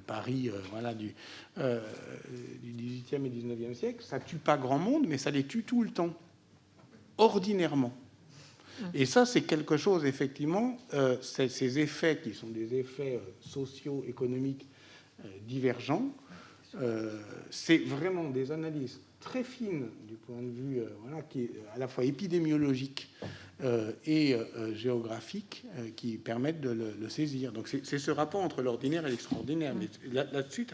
Paris du 18e et 19e siècle. Ça tue pas grand monde, mais ça les tue tout le temps, ordinairement. Et ça, c'est quelque chose, effectivement, ces effets qui sont des effets socio-économiques divergents, c'est vraiment des analyses très fines du point de vue qui est à la fois épidémiologique et géographique qui permettent de le saisir. Donc c'est ce rapport entre l'ordinaire et l'extraordinaire. Mais là-dessus,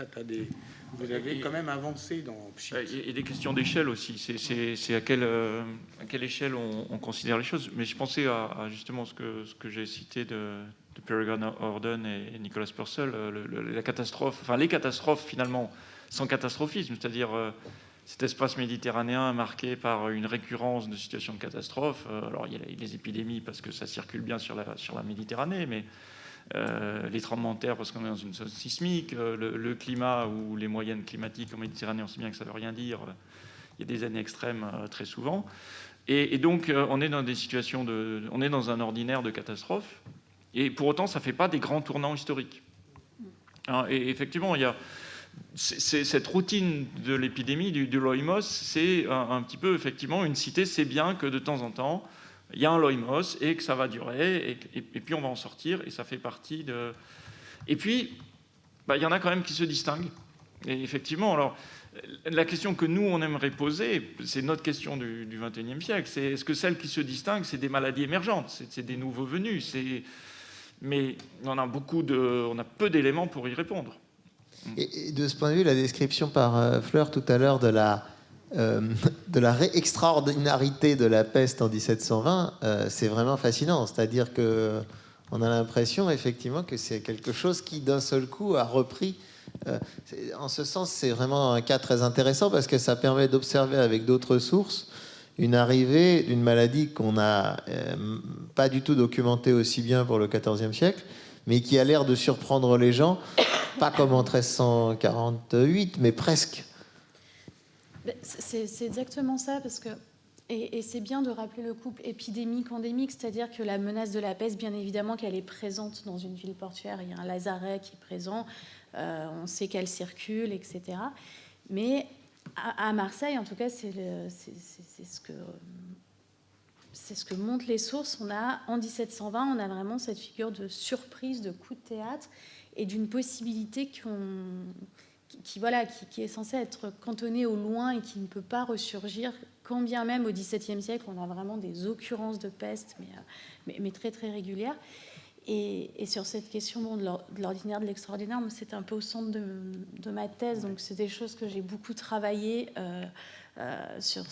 vous avez quand même avancé dans Pschit. Et des questions d'échelle aussi. C'est à quelle échelle on considère les choses. Mais je pensais à justement ce que j'ai cité de Peregrine Orden et Nicholas Purcell, la catastrophe, enfin les catastrophes finalement sans catastrophisme, c'est-à-dire cet espace méditerranéen marqué par une récurrence de situations de catastrophe. Alors il y a les épidémies parce que ça circule bien sur la Méditerranée, mais les tremblements de terre parce qu'on est dans une zone sismique, le climat ou les moyennes climatiques en Méditerranée, on sait bien que ça ne veut rien dire. Il y a des années extrêmes très souvent. Et donc on est dans des situations on est dans un ordinaire de catastrophe. Et pour autant, ça ne fait pas des grands tournants historiques. Et effectivement, il y a cette routine de l'épidémie, du loïmos, c'est un petit peu, effectivement, une cité, c'est bien que de temps en temps, il y a un loïmos et que ça va durer, et puis on va en sortir, et ça fait partie de... Et puis, il y en a quand même qui se distinguent. Et effectivement, alors, la question que nous, on aimerait poser, c'est notre question du XXIe siècle, c'est est-ce que celles qui se distinguent, c'est des maladies émergentes, c'est des nouveaux venus, mais on a peu d'éléments pour y répondre. Et de ce point de vue, la description par Fleur tout à l'heure de la extraordinarité de la peste en 1720, c'est vraiment fascinant. C'est-à-dire qu'on a l'impression effectivement que c'est quelque chose qui d'un seul coup a repris. En ce sens, c'est vraiment un cas très intéressant parce que ça permet d'observer avec d'autres sources une arrivée d'une maladie qu'on n'a pas du tout documentée aussi bien pour le XIVe siècle, mais qui a l'air de surprendre les gens, pas comme en 1348, mais presque. C'est exactement ça, parce que et c'est bien de rappeler le couple épidémique-endémique, c'est-à-dire que la menace de la peste, bien évidemment qu'elle est présente dans une ville portuaire, il y a un lazaret qui est présent, on sait qu'elle circule, etc. Mais à Marseille, en tout cas, c'est ce que montrent les sources. En 1720, on a vraiment cette figure de surprise, de coup de théâtre et d'une possibilité qui est censée être cantonnée au loin et qui ne peut pas ressurgir, quand bien même au XVIIe siècle, on a vraiment des occurrences de peste, mais très très régulières. Et sur cette question de l'ordinaire, de l'extraordinaire, c'est un peu au centre de ma thèse, donc c'est des choses que j'ai beaucoup travaillé sur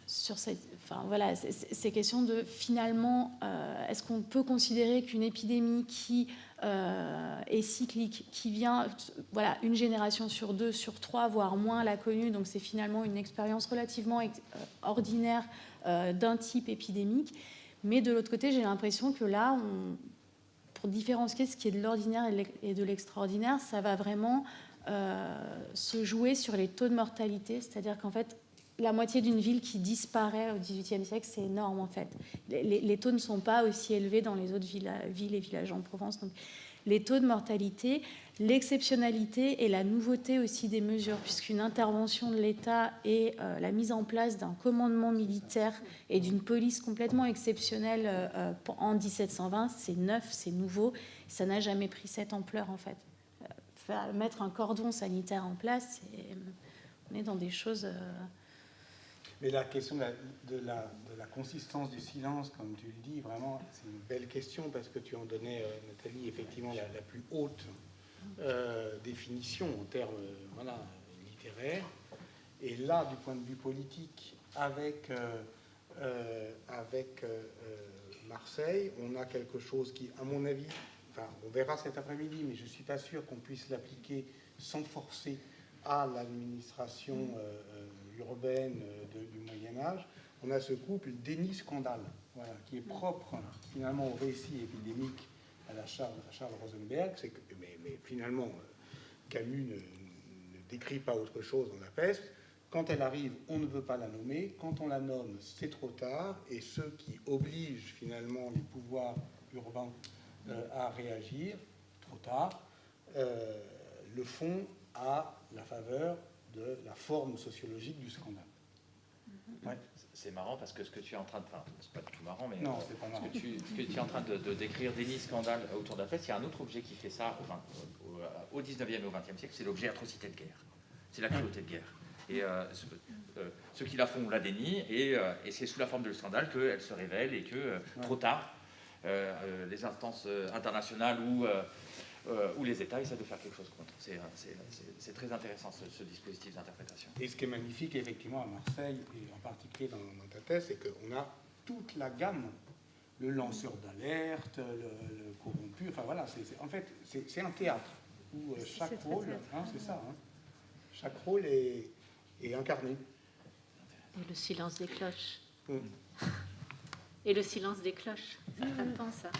ces questions de finalement, est-ce qu'on peut considérer qu'une épidémie qui est cyclique, qui vient, une génération sur 2, sur 3, voire moins l'a connue, donc c'est finalement une expérience relativement ordinaire d'un type épidémique. Mais de l'autre côté, j'ai l'impression que là, pour différencier ce qui est de l'ordinaire et de l'extraordinaire, ça va vraiment se jouer sur les taux de mortalité, c'est-à-dire qu'en fait, la moitié d'une ville qui disparaît au XVIIIe siècle, c'est énorme en fait. Les taux ne sont pas aussi élevés dans les autres villes et villages en Provence. Donc, les taux de mortalité, l'exceptionnalité et la nouveauté aussi des mesures, puisqu'une intervention de l'État et la mise en place d'un commandement militaire et d'une police complètement exceptionnelle en 1720, c'est neuf, c'est nouveau, ça n'a jamais pris cette ampleur en fait. Mettre un cordon sanitaire en place, on est dans des choses... Mais la question de la consistance du silence, comme tu le dis, vraiment, c'est une belle question parce que tu en donnais, Nathalie, effectivement la plus haute définition en termes littéraires. Et là, du point de vue politique, avec Marseille, on a quelque chose qui, à mon avis, on verra cet après-midi, mais je ne suis pas sûr qu'on puisse l'appliquer sans forcer à l'administration urbaine du Moyen-Âge. On a ce couple déni-scandale, qui est propre finalement au récit épidémique à la Charles Rosenberg. Mais finalement, Camus ne décrit pas autre chose dans la peste. Quand elle arrive, on ne veut pas la nommer. Quand on la nomme, c'est trop tard. Et ceux qui obligent finalement les pouvoirs urbains à réagir, trop tard, le font à la faveur de la forme sociologique du scandale. Ouais. C'est marrant parce que ce que tu es en train de... Enfin, c'est pas du tout marrant, mais non, c'est pas marrant. Ce que tu es en train de décrire, déni, scandale autour de la peste, il y a un autre objet qui fait ça au 19e et au 20e siècle, c'est l'objet atrocité de guerre. C'est la cruauté de guerre. Et ceux qui la font la dénient, et c'est sous la forme de scandale qu'elle se révèle et que, trop tard, les instances internationales ou les États essaient de faire quelque chose contre. C'est très intéressant ce dispositif d'interprétation. Et ce qui est magnifique effectivement à Marseille, et en particulier dans ta thèse, c'est qu'on a toute la gamme, le lanceur d'alerte, le corrompu, en fait c'est un théâtre. où chaque rôle, c'est ça, hein, chaque rôle est incarné. Et le silence des cloches. Mm. Et le silence des cloches, ça me pense ça.